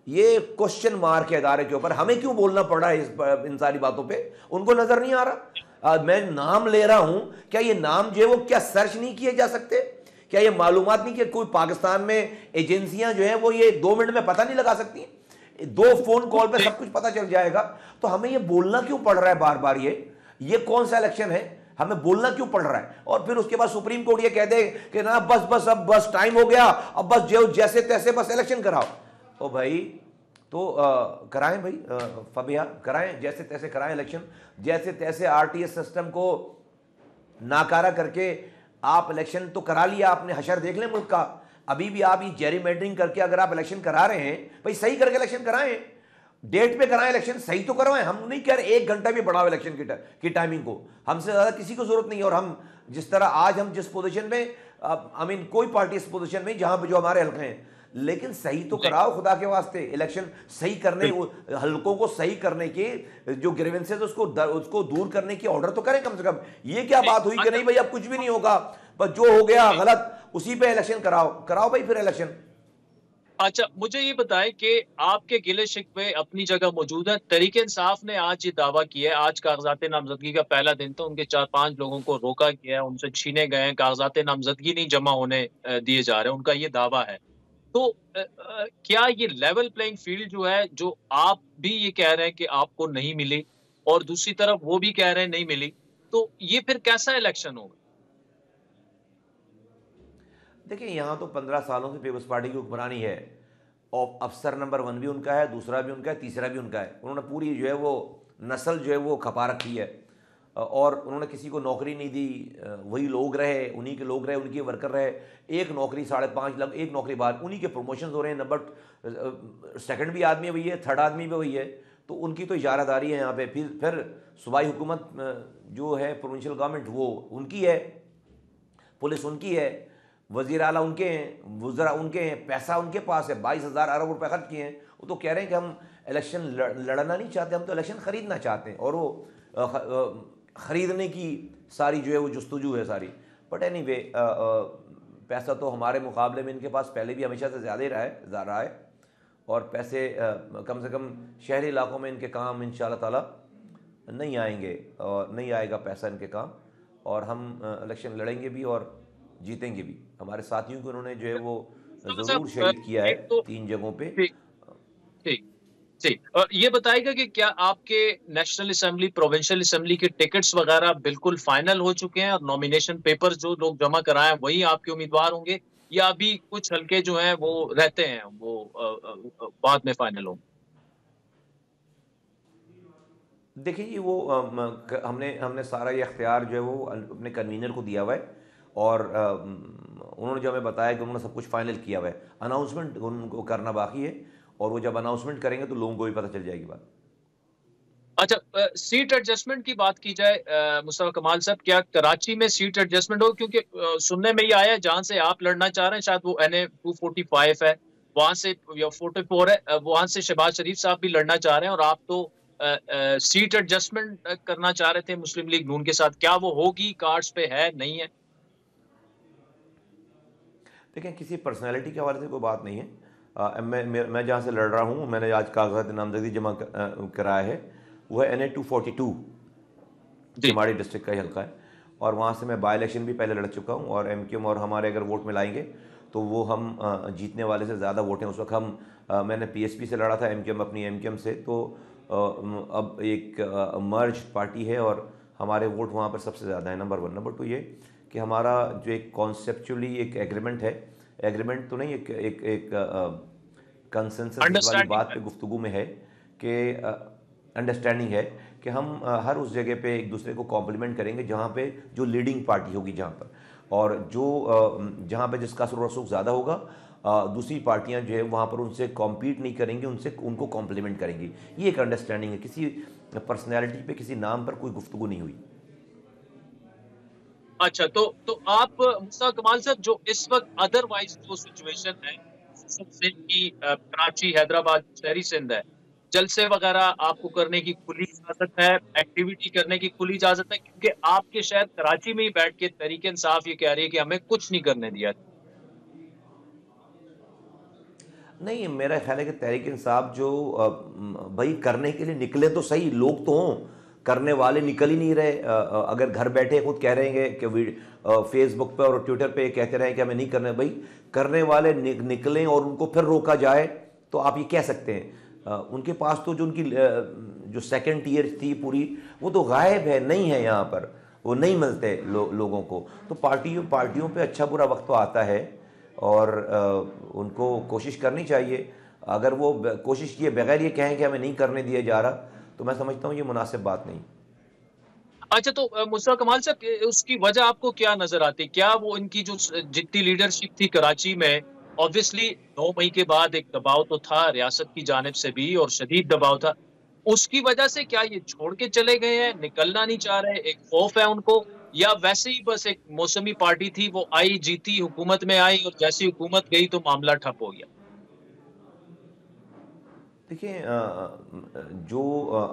ये क्वेश्चन मार्क है इदारे के ऊपर, हमें क्यों बोलना पड़ रहा है इन सारी बातों पे? उनको नजर नहीं आ रहा? मैं नाम ले रहा हूं, क्या ये नाम जो है वो क्या सर्च नहीं किए जा सकते? क्या ये मालूमात नहीं कि कोई पाकिस्तान में एजेंसियां जो हैं वो ये 2 मिनट में पता नहीं लगा सकती? 2 फोन कॉल पे सब कुछ पता चल जाएगा। तो हमें ये बोलना क्यों पड़ रहा है बार बार? ये कौन सा इलेक्शन है? हमें बोलना क्यों पड़ रहा है? और फिर उसके बाद सुप्रीम कोर्ट ये कह दे कि ना बस अब बस टाइम हो गया, अब बस जो जैसे तैसे बस इलेक्शन कराओ। ओ भाई, तो कराएं भाई, फबिया कराएं, जैसे तैसे कराएं इलेक्शन, जैसे तैसे आरटीएस सिस्टम को नाकारा करके आप इलेक्शन तो करा लिया आपने। हशर देख लें मुल्क का। अभी भी आप ये जेरीमेंडरिंग करके अगर आप इलेक्शन करा रहे हैं, भाई सही करके इलेक्शन कराएं, डेट पे कराएं इलेक्शन, सही तो करवाएं। हम नहीं कह रहे 1 घंटा भी बढ़ाओ इलेक्शन की टाइमिंग को, हमसे ज़्यादा किसी को जरूरत नहीं है। और हम जिस तरह आज हम जिस पोजीशन में, आई मीन कोई पार्टी इस पोजीशन में जहां पे जो हमारे हल्के हैं, लेकिन सही तो कराओ खुदा के वास्ते। इलेक्शन सही करने, हल्कों को सही करने के जो ग्रीवेंसेस उसको दूर करने की ऑर्डर तो करें कम से कम। ये क्या बात हुई कि नहीं भाई अब कुछ भी नहीं होगा, बस जो हो गया गलत उसी पे इलेक्शन कराओ भाई फिर इलेक्शन। अच्छा, मुझे ये बताएं कि आपके गिले शिकवे अपनी जगह मौजूद है। तहरीक इंसाफ ने आज ये दावा किया है, आज कागजात नामजदगी का पहला दिन, तो उनके 4-5 लोगों को रोका गया है, उनसे छीने गए हैं, कागजात नामजदगी नहीं जमा होने दिए जा रहे, उनका ये दावा है। तो क्या ये लेवल प्लेइंग फील्ड जो है, जो आप भी ये कह रहे हैं कि आपको नहीं मिली और दूसरी तरफ वो भी कह रहे हैं नहीं मिली, तो ये फिर कैसा इलेक्शन होगा? देखिए, यहाँ तो 15 सालों से पीपल्स पार्टी की हुक्मरानी है, और अफसर नंबर 1 भी उनका है, दूसरा भी उनका है, तीसरा भी उनका है। उन्होंने पूरी जो है वो नस्ल जो है वो खपा रखी है, और उन्होंने किसी को नौकरी नहीं दी। वही लोग रहे, उन्हीं के लोग रहे, उनके वर्कर रहे। एक नौकरी 5.5 लाख, एक नौकरी बाद उन्हीं के प्रमोशन हो रहे हैं। नंबर सेकंड भी आदमी वही है, थर्ड आदमी भी वही है। तो उनकी तो इजारादारी है यहाँ पे। फिर सूबाई हुकूमत जो है, प्रोविंशियल गवर्नमेंट, वो उनकी है, पुलिस उनकी है, वज़ीर आला उनके हैं, वज़रा उनके हैं, पैसा उनके पास है, 22,000 अरब रुपए खर्च किए हैं। वो तो कह रहे हैं कि हम इलेक्शन लड़ना नहीं चाहते, हम तो इलेक्शन ख़रीदना चाहते हैं। और वो ख़रीदने की सारी जो है वो जस्तजू है सारी। बट एनीवे, पैसा तो हमारे मुकाबले में इनके पास पहले भी हमेशा से ज़्यादा ही रहा है। और पैसे कम से कम शहरी इलाकों में इनके काम इंशाअल्लाह ताला नहीं आएंगे, और नहीं आएगा पैसा इनके काम। और हम इलेक्शन लड़ेंगे भी और जीतेंगे भी। हमारे साथियों को उन्होंने जो है वो ज़रूर साहब, शहीद किया है एक तो 3 जगहों पे। ठीक ठीक जी, और ये बताइएगा कि क्या आपके नेशनल असेंबली, प्रोविंशियल असेंबली के टिकट्स वगैरह बिल्कुल फाइनल हो चुके हैं और नॉमिनेशन पेपर्स जो लोग जमा कराए हैं वही आपके उम्मीदवार होंगे, या अभी कुछ हल्के जो हैं वो रहते हैं, वो बाद में फाइनल होंगे? देखिए ये वो हमने हमने सारा ये अख्तियार जो है वो अपने कन्वीनर को दिया हुआ है, और उन्होंने जो हमें बताया कि उन्होंने सब कुछ फाइनल किया हुआ है। अनाउंसमेंट उनको करना बाकी है, और वो जब अनाउंसमेंट करेंगे तो लोगों को भी पता चल जाएगी बात। अच्छा, सीट एडजस्टमेंट की बात की जाए, मुस्तफा कमाल साहब, क्या कराची में सीट एडजस्टमेंट हो? क्योंकि सुनने में ये आया है जहां से आप लड़ना चाह रहे हैं, शायद वो NA 245 है, वहां से, या 44 है, वहां से शहबाज शरीफ साहब भी लड़ना चाह रहे हैं, और आप तो सीट एडजस्टमेंट करना चाह रहे थे मुस्लिम लीग नून के साथ। क्या वो होगी, कार्ड्स पे है, नहीं है? देखिए किसी पर्सनैलिटी के हवाले से कोई बात नहीं है। मैं जहाँ से लड़ रहा हूँ, मैंने आज कागजात नामजदगी जमा कराया है, वो है NA 242, जी। चिमाड़ी डिस्ट्रिक्ट का ही हल्का है, और वहाँ से मैं बाई इलेक्शन भी पहले लड़ चुका हूँ, और MQM और हमारे अगर वोट मिलाएंगे तो वो हम जीतने वाले से ज़्यादा वोट हैं। उस वक्त मैंने PSP से लड़ा था, MQM अपनी MQM से, तो अब एक मर्ज पार्टी है और हमारे वोट वहाँ पर सबसे ज़्यादा है, नंबर 1। नंबर 2 ये कि हमारा जो एक कॉन्सेप्चुअली एक एग्रीमेंट है, एग्रीमेंट तो नहीं, एक एक एक कंसेंसस वाली अंडरस्टैंडिंग बात है। पे गुफ्तगू में है कि अंडरस्टैंडिंग है कि हम हर उस जगह पे एक दूसरे को कॉम्प्लीमेंट करेंगे जहाँ पे जो लीडिंग पार्टी होगी, जहाँ पर, और जो जहाँ पे जिसका असर रसूख ज़्यादा होगा, दूसरी पार्टियाँ जो है वहाँ पर उनसे कॉम्पीट नहीं करेंगी, उनसे उनको कॉम्प्लीमेंट करेंगी। ये एक अंडरस्टैंडिंग है, किसी पर्सनैलिटी पे, किसी नाम पर कोई गुफ्तगू नहीं हुई। अच्छा, तो आप, मुस्तफा कमाल साहब, जो इस वक्त अदरवाइज जो सिचुएशन है, सबसे की कराची, हैदराबाद, शहरी सिंध है, जलसे वगैरह आपको करने की खुली इजाजत है, एक्टिविटी करने की खुली इजाजत है, क्योंकि आपके शायद कराची में ही बैठ के तहरीक इंसाफ ये कह रही है कि हमें कुछ नहीं करने दिया। नहीं, मेरा ख्याल है कि तहरीक इंसाफ जो भाई करने के लिए निकले तो सही, लोग तो हों, करने वाले निकल ही नहीं रहे। अगर घर बैठे खुद कह रहे हैं कि फेसबुक पे और ट्विटर पे कहते रहे कि हमें नहीं करने, भाई करने वाले निकलें और उनको फिर रोका जाए, तो आप ये कह सकते हैं। उनके पास तो जो उनकी जो सेकंड टीयर थी पूरी, वो तो गायब है, नहीं है यहाँ पर, वो नहीं मिलते लोगों को। तो पार्टियों पे अच्छा बुरा वक्त तो आता है, और उनको कोशिश करनी चाहिए। अगर वो कोशिश किए बगैर ये कहें कि हमें नहीं करने दिया जा रहा, तो मैं समझता हूँ ये मुनासिब बात नहीं। अच्छा, तो मुस्तफा कमाल साहब, उसकी वजह आपको क्या नजर आती है? क्या वो इनकी जो जितनी लीडरशिप थी कराची में, ऑब्वियसली 9 मई के बाद एक दबाव तो था रियासत की जानिब से भी, और शदीद दबाव था, उसकी वजह से क्या ये छोड़ के चले गए हैं, निकलना नहीं चाह रहे, एक खौफ है उनको, या वैसे ही बस एक मौसमी पार्टी थी, वो आई, जीती, हुकूमत में आई, और जैसी हुकूमत गई तो मामला ठप हो गया? देखिए जो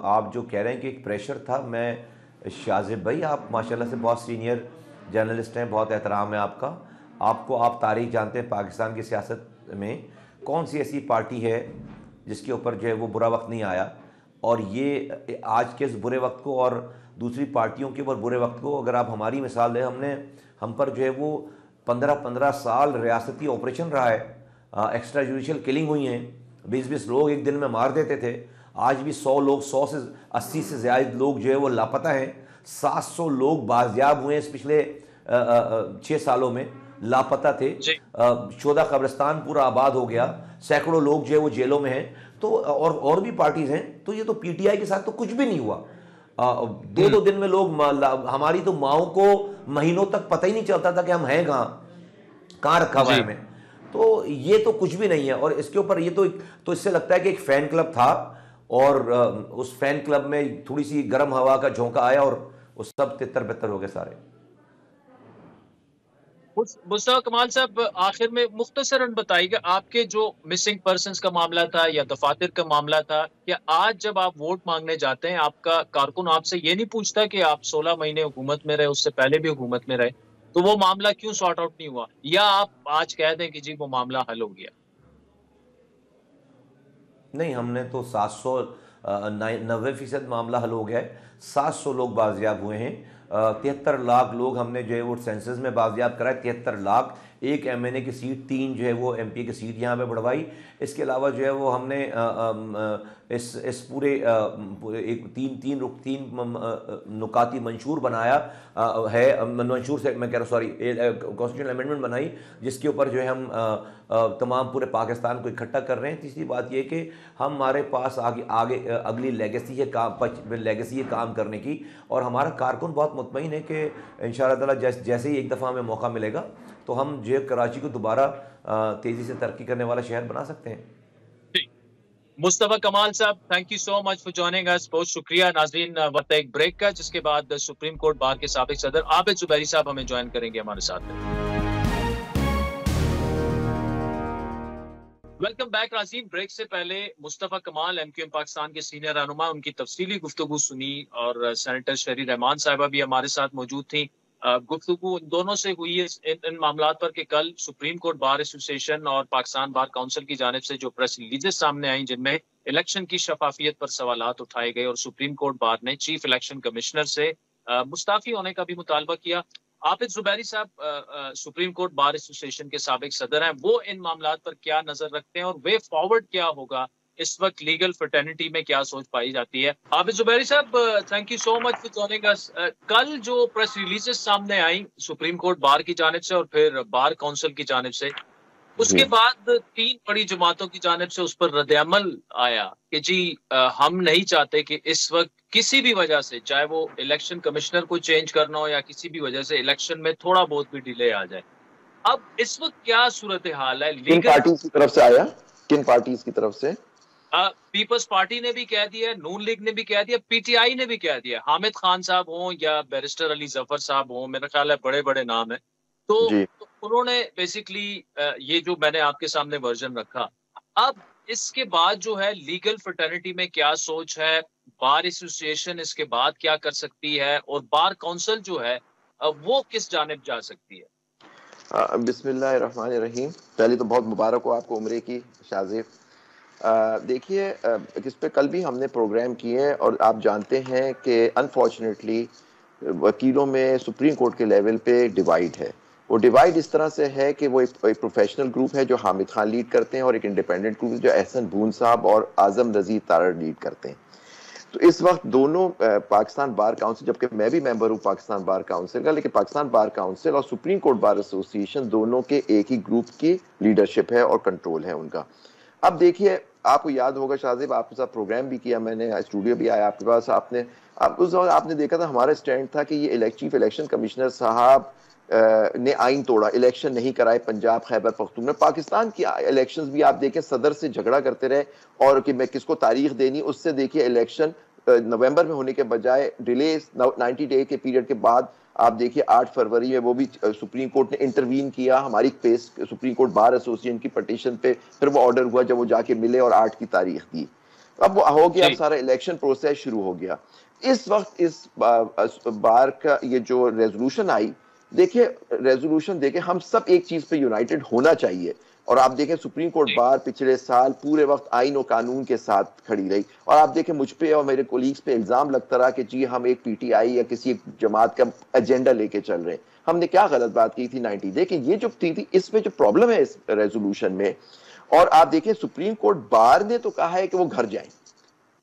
आप जो कह रहे हैं कि एक प्रेशर था, मैं शाजिब भाई, आप माशाल्लाह से बहुत सीनियर जर्नलिस्ट हैं, बहुत एहतराम है आपका, आपको, आप तारीख जानते हैं पाकिस्तान की सियासत में कौन सी ऐसी पार्टी है जिसके ऊपर जो है वो बुरा वक्त नहीं आया। और ये आज के इस बुरे वक्त को और दूसरी पार्टियों के ऊपर बुरे वक्त को अगर आप हमारी मिसाल दें, हम पर जो है वो 15-15 साल रियासती ऑपरेशन रहा है, एक्स्ट्रा जुडिशल किलिंग हुई हैं, 20-20 लोग एक दिन में मार देते थे। आज भी 100 लोग, 100 से 80 से ज़्यादा लोग जो है वो लापता हैं। 700 लोग बाजियाब हुए इस पिछले 6 सालों में, लापता थे। जी। शोधा कब्रिस्तान पूरा आबाद हो गया, सैकड़ों लोग जो है वो जेलों में हैं। तो और भी पार्टीज हैं, तो ये तो PTI के साथ तो कुछ भी नहीं हुआ। 2-2 दिन में लोग, हमारी तो माओं को महीनों तक पता ही नहीं चलता था कि हम हैं कहाँ रखा हुआ है जी। हमें। तो ये तो कुछ भी नहीं है। और इसके ऊपर ये तो इससे लगता है कि एक फ़ैन क्लब था, और उस फैन क्लब में थोड़ी सी गर्म हवा का झोंका आया और वो सब तितर बितर हो गए सारे। मुस्तफा कमाल साहब, आखिर में मुख्तसरन बताइएगा, आपके जो मिसिंग पर्सन्स का मामला था या दफातर का मामला था, क्या आज जब आप वोट मांगने जाते हैं, आपका कारकुन आपसे ये नहीं पूछता कि आप 16 महीने हुकूमत में रहे, उससे पहले भी हुकूमत में रहे, तो वो मामला क्यों सॉर्ट आउट नहीं हुआ? या आप आज कह दें कि जी वो मामला हल हो गया? नहीं, हमने तो 700 90% मामला हल हो गया है। 700 लोग बाजियाब हुए हैं। 73 लाख लोग हमने जो है वो सेंसस में बाजियाब कराए, 73 लाख, एक MNA की सीट, 3 जो है वो MP की सीट यहाँ पे बढ़वाई। इसके अलावा जो है वो हमने इस पूरे एक तीन नुकाती मंशूर बनाया है, मंशूर से मैं कह रहा हूँ, सॉरी, कॉन्स्टिट्यूशनल अमेंडमेंट बनाई जिसके ऊपर जो है हम तमाम पूरे पाकिस्तान को इकट्ठा कर रहे हैं। तीसरी बात यह कि हमारे पास आगे अगली लेगेसी है काम करने की, और हमारा कारकुन बहुत मुतमईन है कि इंशाअल्लाह ताला जैसे ही एक दफ़ा हमें मौका मिलेगा तो हम जो कराची को दोबारा तेज़ी से तरक्की करने वाला शहर बना सकते हैं। मुस्तफा कमाल साहब, thank you so much for joining us, बहुत शुक्रिया। नाज़रीन, वक्त एक ब्रेक का, जिसके बाद सुप्रीम कोर्ट बार के साबिक सदर आबिद जुबैरी साहब हमें ज्वाइन करेंगे हमारे साथ। वेलकम बैक नाज़रीन। ब्रेक से पहले मुस्तफा कमाल MQM पाकिस्तान के सीनियर रहनुमा, उनकी तफसीली गुफ्तगू सुनी, और सेनेटर शहरी रहमान साहिबा भी हमारे साथ मौजूद थी। गुफ्तगू इन दोनों से हुई है इन मामलात पर कि कल सुप्रीम कोर्ट बार एसोसिएशन और पाकिस्तान बार काउंसिल की जानिब से जो प्रेस रिलीजेस सामने आई जिनमें इलेक्शन की शफाफियत पर सवालात उठाए गए, और सुप्रीम कोर्ट बार ने चीफ इलेक्शन कमिश्नर से मुस्ताफी होने का भी मुतालबा किया। आबिद जुबैरी साहब सुप्रीम कोर्ट बार एसोसिएशन के साबिक सदर हैं, वो इन मामलात पर क्या नजर रखते हैं और वे फॉरवर्ड क्या होगा, इस वक्त लीगल फर्टर्निटी में क्या सोच पाई जाती है। आबिद जुबैरी साहब, thank you so much for joining us. कल जो प्रेस रिलीजेस सामने आई सुप्रीम कोर्ट बार की जानिब से और फिर बार काउंसिल की जानिब से, उसके बाद 3 बड़ी जमातों की जानिब से उस पर रद्द-ए-अमल आया कि जी हम नहीं चाहते कि इस वक्त किसी भी वजह से, चाहे वो इलेक्शन कमिश्नर को चेंज करना हो या किसी भी वजह से इलेक्शन में थोड़ा बहुत भी डिले आ जाए। अब इस वक्त क्या सूरत हाल है? किन पार्टीज की तरफ से आया? किन पार्टीज की तरफ से? पीपल्स पार्टी ने भी कह दिया, नून लीग ने भी कह दिया, PTI ने भी कह दिया। हामिद खान साहब हों या बैरिस्टर अली जफर साहब हों, मेरा ख्याल है बड़े बड़े नाम है। तो उन्होंने बेसिकली ये जो मैंने आपके सामने वर्जन रखा, अब इसके बाद जो है लीगल फ्रेटर्निटी में क्या सोच है, बार एसोसिएशन इसके बाद क्या कर सकती है, और बार काउंसिल जो है वो किस जानिब जा सकती है? बिस्मिल्लाहिर्रहमानिर्रहीम। पहले तो बहुत मुबारक हो आपको उम्रे की, शाज़ेब। देखिए, इस पे कल भी हमने प्रोग्राम किए हैं, और आप जानते हैं कि अनफॉर्चुनेटली वकीलों में सुप्रीम कोर्ट के लेवल पे डिवाइड है। वो डिवाइड इस तरह से है कि वो एक प्रोफेशनल ग्रुप है जो हामिद खान लीड करते हैं, और एक इंडिपेंडेंट ग्रुप जो एहसन बून साहब और आजम रजीद तारड़ लीड करते हैं। तो इस वक्त दोनों पाकिस्तान बार काउंसिल, जबकि मैं भी मेंबर हूँ पाकिस्तान बार काउंसिल का, लेकिन पाकिस्तान बार काउंसिल और सुप्रीम कोर्ट बार एसोसिएशन दोनों के एक ही ग्रुप की लीडरशिप है और कंट्रोल है उनका। अब देखिए, आपको याद होगा शाहजेब, आपके साथ प्रोग्राम भी किया मैंने, स्टूडियो भी आया आपके पास, आपने देखा था हमारा स्टैंड था कि ये चीफ इलेक्शन कमिश्नर साहब ने आइन तोड़ा, इलेक्शन नहीं कराए पंजाब खैबर पख्तूनख्वा में। पाकिस्तान की इलेक्शंस भी आप देखें, सदर से झगड़ा करते रहे, और कि मैं किसको तारीख देनी, उससे देखिए इलेक्शन नवंबर में होने के बजाय डिले 90 डे के पीरियड के बाद आप देखिए 8 फरवरी में वो भी सुप्रीम कोर्ट ने इंटरवीन किया हमारी पेश सुप्रीम कोर्ट बार एसोसिएशन की पटिशन पे, फिर वो ऑर्डर हुआ जब वो जाके मिले और 8 की तारीख दी। अब वो हो गया, अब सारा इलेक्शन प्रोसेस शुरू हो गया। इस वक्त इस बार का ये जो रेजोल्यूशन आई, देखिए रेजोल्यूशन देखे हम सब एक चीज पे यूनाइटेड होना चाहिए, और आप देखें सुप्रीम कोर्ट बार पिछले साल पूरे वक्त आइन और कानून के साथ खड़ी रही, और आप देखें मुझ पे और मेरे कोलीग्स पे इल्जाम लगता रहा कि जी हम एक PTI या किसी एक जमात का एजेंडा लेके चल रहे हैं। हमने क्या गलत बात की थी 90? देखिए ये जो थी इसमें जो प्रॉब्लम है इस रेजोल्यूशन में, और आप देखिए सुप्रीम कोर्ट बार ने तो कहा है कि वो घर जाएं,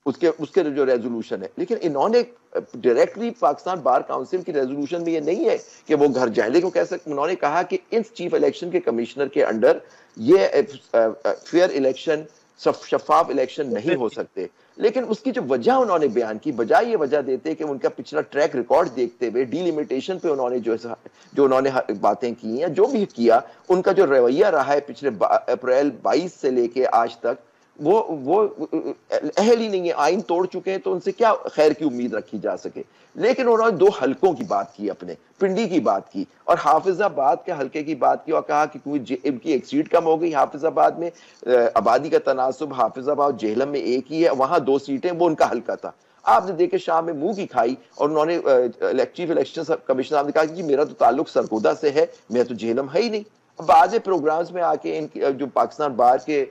उसके जो रेजोल्यूशन है, लेकिन इन्होंने डायरेक्टली पाकिस्तान बार काउंसिल की रेजोल्यूशन में ये नहीं है कि वो घर जाए, लेकिन कैसे उन्होंने कहा कि इस चीफ इलेक्शन के कमिश्नर के अंडर ये फेयर इलेक्शन, शफाफ इलेक्शन नहीं हो सकते। लेकिन उसकी जो वजह उन्होंने बयान की, बजाय ये वजह देते कि उनका पिछला ट्रैक रिकॉर्ड देखते हुए डिलिमिटेशन पे उन्होंने जो उन्होंने बातें की या जो भी किया, उनका जो रवैया रहा है पिछले अप्रैल 22 से लेके आज तक, वो अहल ही नहीं है। आइन तोड़ चुके हैं तो उनसे क्या खैर की उम्मीद रखी जा सके। लेकिन उन्होंने 2 हलकों की बात की, अपने पिंडी की बात की और हाफिजाबाद के हलके की बात की, और कहा कि इनकी एक सीट कम हो गई हाफिजाबाद में, आबादी का तनासुब हाफिजाबाद जेहलम में एक ही है, वहां 2 सीटें, वो उनका हलका था। आपने देखे शाम में मुंह की खाई, और उन्होंने चीफ इलेक्शन कमिश्नर ने कहा कि मेरा तो ताल्लुक सरगोदा से है, मैं तो जेहलम है ही नहीं। बाद प्रोग्राम्स में आके इनकी जो पाकिस्तान बार के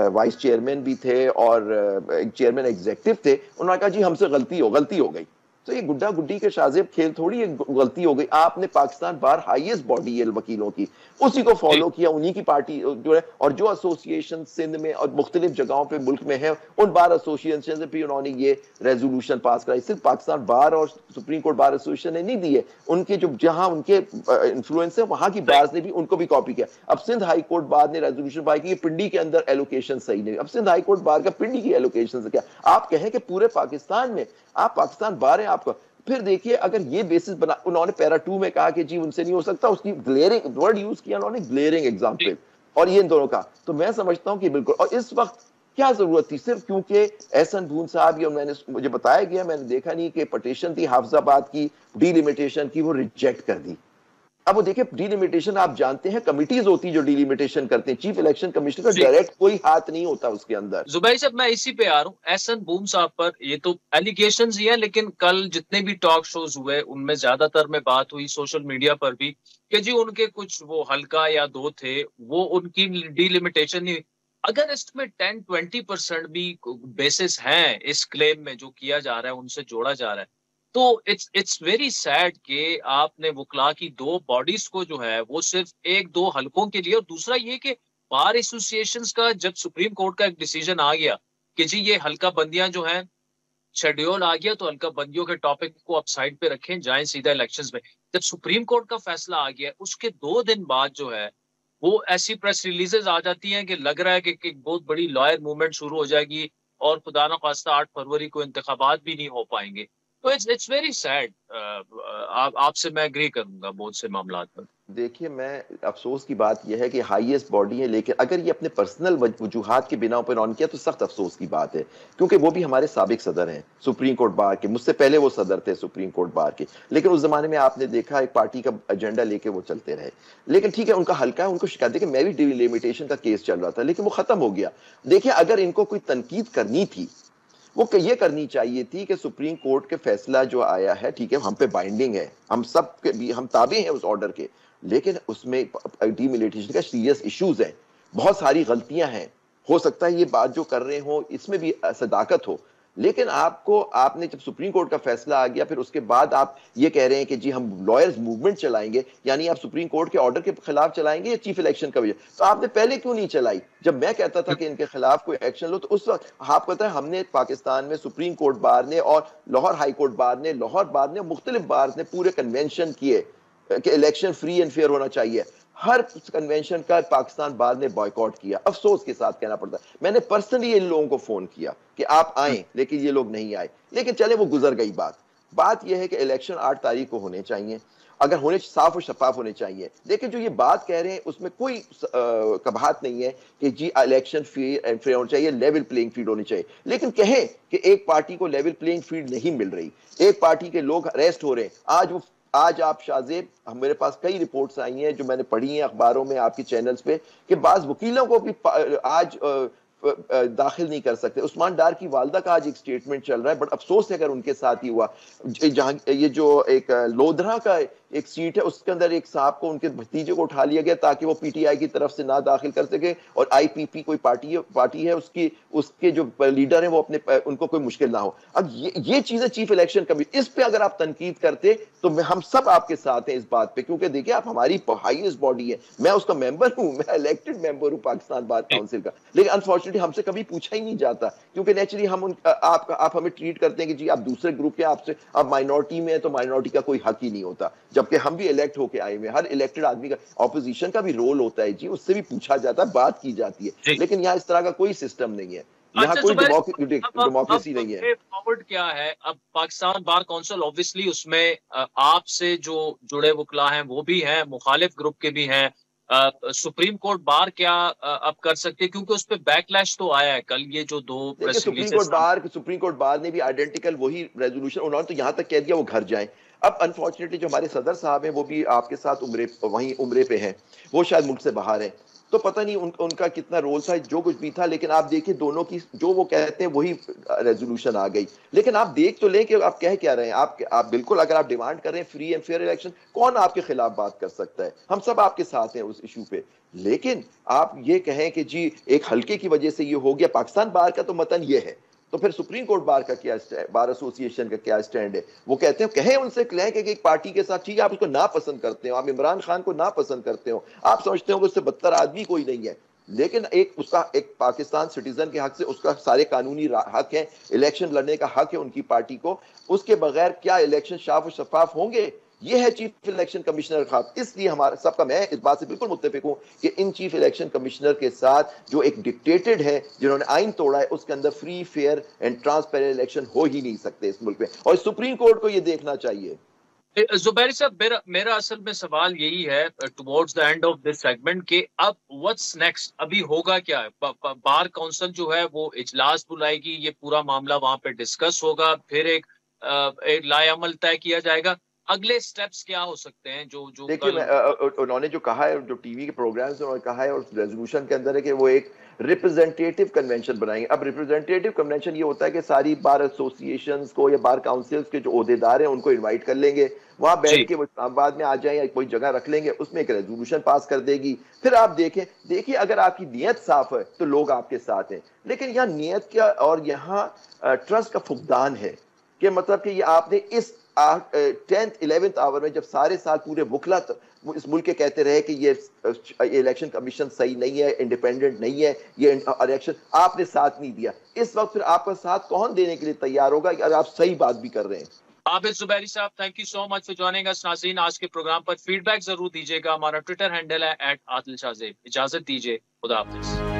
वाइस चेयरमैन भी थे और चेयरमैन एग्जीक्यूटिव थे, उन्होंने कहा जी हमसे गलती हो गई, तो ये गुड्डा गुड्डी के शाज़ेब खेल थोड़ी एक गलती हो गई। आपने पाकिस्तान बार हाईएस्ट बॉडी है वकीलों की, उसी को फॉलो किया, उन्हीं की पार्टी जो है, और जो एसोसिएशन सिंध में और मुख्तलिफ जगहों पे मुल्क में है, उन बार एसोसिएशन से भी उन्होंने ये रेजोल्यूशन पास कराई। सिर्फ पाकिस्तान बार और सुप्रीम कोर्ट बार एसोसिएशन ने नहीं दी है, उनके जो जहां उनके इन्फ्लुएंस है वहां की बार्स ने भी उनको भी कॉपी किया। अब सिंध हाई कोर्ट बार ने रेजोल्यूशन पाई कि पिंडी के अंदर एलोकेशन सही नहीं। अब सिंध हाई कोर्ट बार का पिंडी की एलोकेशन से क्या, आप कहें कि पूरे पाकिस्तान में आप पाकिस्तान बार है आपका। फिर देखिए अगर ये बेसिस बना, उन्होंने पैरा 2 में कहा कि जी उनसे नहीं हो सकता, उसकी ग्लेयरिंग वर्ड यूज किया उन्होंने, ग्लेयरिंग एग्जांपल, और ये इन दोनों का, तो मैं समझता हूं कि बिल्कुल। और इस वक्त क्या जरूरत थी, सिर्फ क्योंकि एहसन भून साहब, ये मैंने मुझे बताया गया, मैंने देखा नहीं कि पटिशन थी हाफिजाबाद की डीलिमिटेशन की, वो रिजेक्ट कर दी। अब वो देखिए डीलिमिटेशन, आप जानते हैं कमिटीज होती जो डीलिमिटेशन करते हैं, चीफ इलेक्शन कमिश्नर का डायरेक्ट कोई हाथ नहीं होता उसके अंदर। जुबैर साहब, मैं इसी पे आ रहा हूँ, एहसन बूम साहब पर। ये तो एलिगेशंस ही है, लेकिन कल जितने भी टॉक शोज हुए उनमें ज्यादातर में बात हुई सोशल मीडिया पर भी कि जी उनके कुछ वो हल्का या 2 थे, वो उनकी डीलिमिटेशन नहीं। अगर इसमें 10-20% भी बेसिस हैं इस क्लेम में जो किया जा रहा है, उनसे जोड़ा जा रहा है, तो इट्स वेरी सैड कि आपने वकला की 2 बॉडीज को जो है वो सिर्फ 1-2 हलकों के लिए। और दूसरा ये कि बार एसोसिएशंस का जब सुप्रीम कोर्ट का एक डिसीजन आ गया कि जी ये हल्का बंदियां जो हैं, शेड्यूल आ गया, तो हल्का बंदियों के टॉपिक को आप साइड पे रखें, जाएं सीधा इलेक्शंस में। जब सुप्रीम कोर्ट का फैसला आ गया, उसके 2 दिन बाद जो है वो ऐसी प्रेस रिलीजेस आ जाती हैं कि लग रहा है कि एक बहुत बड़ी लॉयर मूवमेंट शुरू हो जाएगी और खुदा ना खास्ता 8 फरवरी को इंतखाबात भी नहीं हो पाएंगे। तो इट्स वेरी सैड। आपसे मैं एग्री करूंगा बहुत से मामलात पर। देखिए, मैं अफसोस की बात यह है कि हाईएस्ट बॉडी है, लेकिन अगर ये अपने पर्सनल वजूहात के बिना पर ऑन किया तो सख्त अफसोस की बात है, क्योंकि वो भी हमारे साबिक सदर हैं सुप्रीम कोर्ट बार के, मुझसे पहले वो सदर थे सुप्रीम कोर्ट बार के। लेकिन उस जमाने में आपने देखा एक पार्टी का एजेंडा लेके वो चलते रहे। लेकिन ठीक है, उनका हल्का है, उनको शिकायत है कि मैं भी डिलिमिटेशन का केस चल रहा था, लेकिन वो खत्म हो गया। देखिए, अगर इनको कोई तनकीद करनी थी, वो ये करनी चाहिए थी कि सुप्रीम कोर्ट के फैसला जो आया है, ठीक है, हम पे बाइंडिंग है, हम सब के भी हम ताबे हैं उस ऑर्डर के, लेकिन उसमें डीमिलिटेशन का सीरियस इश्यूज हैं, बहुत सारी गलतियां हैं। हो सकता है ये बात जो कर रहे हो इसमें भी सदाकत हो, लेकिन आपने जब सुप्रीम कोर्ट का फैसला आ गया, फिर उसके बाद आप ये कह रहे हैं कि जी हम लॉयर्स मूवमेंट चलाएंगे, यानी आप सुप्रीम कोर्ट के ऑर्डर के खिलाफ चलाएंगे या चीफ इलेक्शन का वजह। तो आपने पहले क्यों नहीं चलाई? जब मैं कहता था कि इनके खिलाफ कोई एक्शन लो, तो उस वक्त आप पता है हमने पाकिस्तान में सुप्रीम कोर्ट बार ने और लाहौर हाई कोर्ट बार ने, मुख्तलिफ बार ने पूरे कन्वेंशन किए कि इलेक्शन फ्री एंड फेयर होना चाहिए। हर कन्वेंशन का पाकिस्तान बार ने बॉयकॉट किया। अफसोस के साथ कहना पड़ता है, मैंने पर्सनली इन लोगों को फोन किया कि आप आए, लेकिन ये लोग नहीं आए। लेकिन चले, वो गुजर गई बात यह है कि इलेक्शन 8 तारीख को होने चाहिए, अगर होने साफ और शफाफ होने चाहिए। लेकिन जो ये बात कह रहे हैं उसमें कोई कबाहत नहीं है कि जी इलेक्शन फेयर होना चाहिए, लेवल प्लेइंग फील्ड होनी चाहिए। लेकिन कहें कि एक पार्टी को लेवल प्लेइंग फील्ड नहीं मिल रही, एक पार्टी के लोग अरेस्ट हो रहे हैं। आज आप शाज़ेब, मेरे पास कई रिपोर्ट्स आई हैं जो मैंने पढ़ी हैं अखबारों में, आपके चैनल्स पे, कि बाज वकीलों को भी आज दाखिल नहीं कर सकते। उस्मान डार की वालदा का आज एक स्टेटमेंट चल रहा है, बट अफसोस है अगर उनके साथ ही हुआ। जहां ये जो एक लोधरा का एक सीट है, उसके अंदर एक साहब को, उनके भतीजे को उठा लिया गया ताकि वो पीटीआई की तरफ से ना दाखिल कर सके, और आईपीपी कोई पार्टी है उसके जो लीडर है वो उनको कोई मुश्किल ना हो। अब ये चीजें चीफ इलेक्शन कमीशन, इस पे अगर आप तनकीद करते तो हम सब आपके साथ हैं इस बात पे, क्योंकि देखिए आप हमारी हाईएस्ट बॉडी है, मैं उसका मेंबर हूं, मैं इलेक्टेड मेंबर हूं पाकिस्तान बार काउंसिल का। लेकिन अनफॉर्चुनेटली हमसे कभी पूछा ही नहीं जाता, क्योंकि नेचुरली आप हमें ट्रीट करते हैं कि जी आप दूसरे ग्रुप के, आप माइनॉरिटी में है तो माइनॉरिटी का कोई हक ही नहीं होता, जबकि हम भी इलेक्ट होके आए हुए। हर इलेक्टेड आदमी का ऑपोजिशन का भी रोल होता है जी, उससे भी पूछा जाता है, बात की जाती है। लेकिन यहाँ इस तरह का कोई सिस्टम नहीं है, यहाँ कोई डेमोक्रेसी नहीं है। फॉरवर्ड क्या है अब? पाकिस्तान बार काउंसिल ऑब्वियसली उसमें आपसे जो जुड़े वकला हैं वो भी हैं, मुखालिफ ग्रुप के भी हैं। सुप्रीम कोर्ट बार क्या अब कर सकते हैं, क्योंकि उस पर बैकलैश तो आया है कल, ये जो 2 प्रेस सुप्रीम कोर्ट बार ने भी आइडेंटिकल वही रेजोल्यूशन, उन्होंने तो यहाँ तक कह दिया वो घर जाएं। अब अनफॉर्चुनेटली जो हमारे सदर साहब हैं वो भी आपके साथ वहीं उम्रे पे हैं, वो शायद मुल्क से बाहर हैं, तो पता नहीं उनका कितना रोल था, जो कुछ भी था। लेकिन आप देखिए दोनों की जो वो कहते हैं वही रेजोल्यूशन आ गई। लेकिन आप देख तो लें कि आप कह क्या रहे हैं। आप बिल्कुल, अगर आप डिमांड कर रहे हैं फ्री एंड फेयर इलेक्शन, कौन आपके खिलाफ बात कर सकता है? हम सब आपके साथ हैं उस इशू पे। लेकिन आप ये कहें कि जी एक हल्के की वजह से ये हो गया, पाकिस्तान बार का तो मतन ये है तो फिर सुप्रीम कोर्ट बार का क्या स्टैंड, बार एसोसिएशन का क्या स्टैंड है? वो कहते हैं, कहें उनसे, कहें कि एक पार्टी के साथ, ठीक है आप उसको नापसंद करते हो, आप इमरान खान को नापसंद करते हो, आप समझते हो कि उससे बदतर आदमी कोई नहीं है, लेकिन एक उसका एक पाकिस्तान सिटीजन के हक से उसका सारे कानूनी हक है, इलेक्शन लड़ने का हक है उनकी पार्टी को, उसके बगैर क्या इलेक्शन साफ और शफाफ होंगे? ये है चीफ इलेक्शन कमिश्नर खाब। इसलिए हमारा सबका, मैं इस बात से बिल्कुल मुत्तफिक हूं कि इन चीफ इलेक्शन कमिश्नर के साथ जो एक डिक्टेटेड है, जिन्होंने आइन तोड़ा है, उसके अंदर free fair and transparent election हो ही नहीं सकते इस मुल्क में, और सुप्रीम कोर्ट को ये देखना चाहिए। जुबैर साहब, मेरा असल में सवाल यही है towards the end of this segment कि अब व्हाट्स नेक्स्ट, अभी होगा क्या? बार काउंसिल जो है वो इजलास बुलाएगी, ये पूरा मामला वहां पे डिस्कस होगा, फिर एक लाएअमल तय किया जाएगा, अगले स्टेप्स क्या हो सकते हैं? जो जो देखिए, उन्होंने जो कहा है, जो टीवी के प्रोग्राम्स में उन्होंने कहा है और रेजोल्यूशन के अंदर है कि वो एक रिप्रेजेंटेटिव कन्वेंशन बनाएंगे। अब रिप्रेजेंटेटिव कन्वेंशन ये होता है कि सारी बार एसोसिएशंस को या बार काउंसिल्स के जो ओहदेदार हैं उनको इनवाइट कर लेंगे, वहां बैठ के वो इस्लामाबाद में आ जाए या कोई जगह रख लेंगे, उसमें एक रेजोल्यूशन पास कर देगी। फिर आप देखिए अगर आपकी नीयत साफ है तो लोग आपके साथ हैं, लेकिन यहाँ नीयत क्या और यहाँ ट्रस्ट का फुकदान है कि मतलब कि ये आपने इस 10th 11th आवर में, जब सारे साल पूरे मुखला इस मुल्क के कहते रहे कि ये इलेक्शन कमीशन सही नहीं है, इंडिपेंडेंट नहीं है, ये इलेक्शन, आपने साथ नहीं दिया, इस वक्त फिर आपका साथ कौन देने के लिए तैयार होगा अगर आप सही बात भी कर रहे हैं? आबिद जुबैरी साहब, thank you so much for joining us. नाज़रीन, आज के प्रोग्राम पर फीडबैक जरूर दीजिएगा। हमारा ट्विटर हैंडल है @आदिल शाहज़ेब। इजाजत दीजिए, खुदा हाफिज।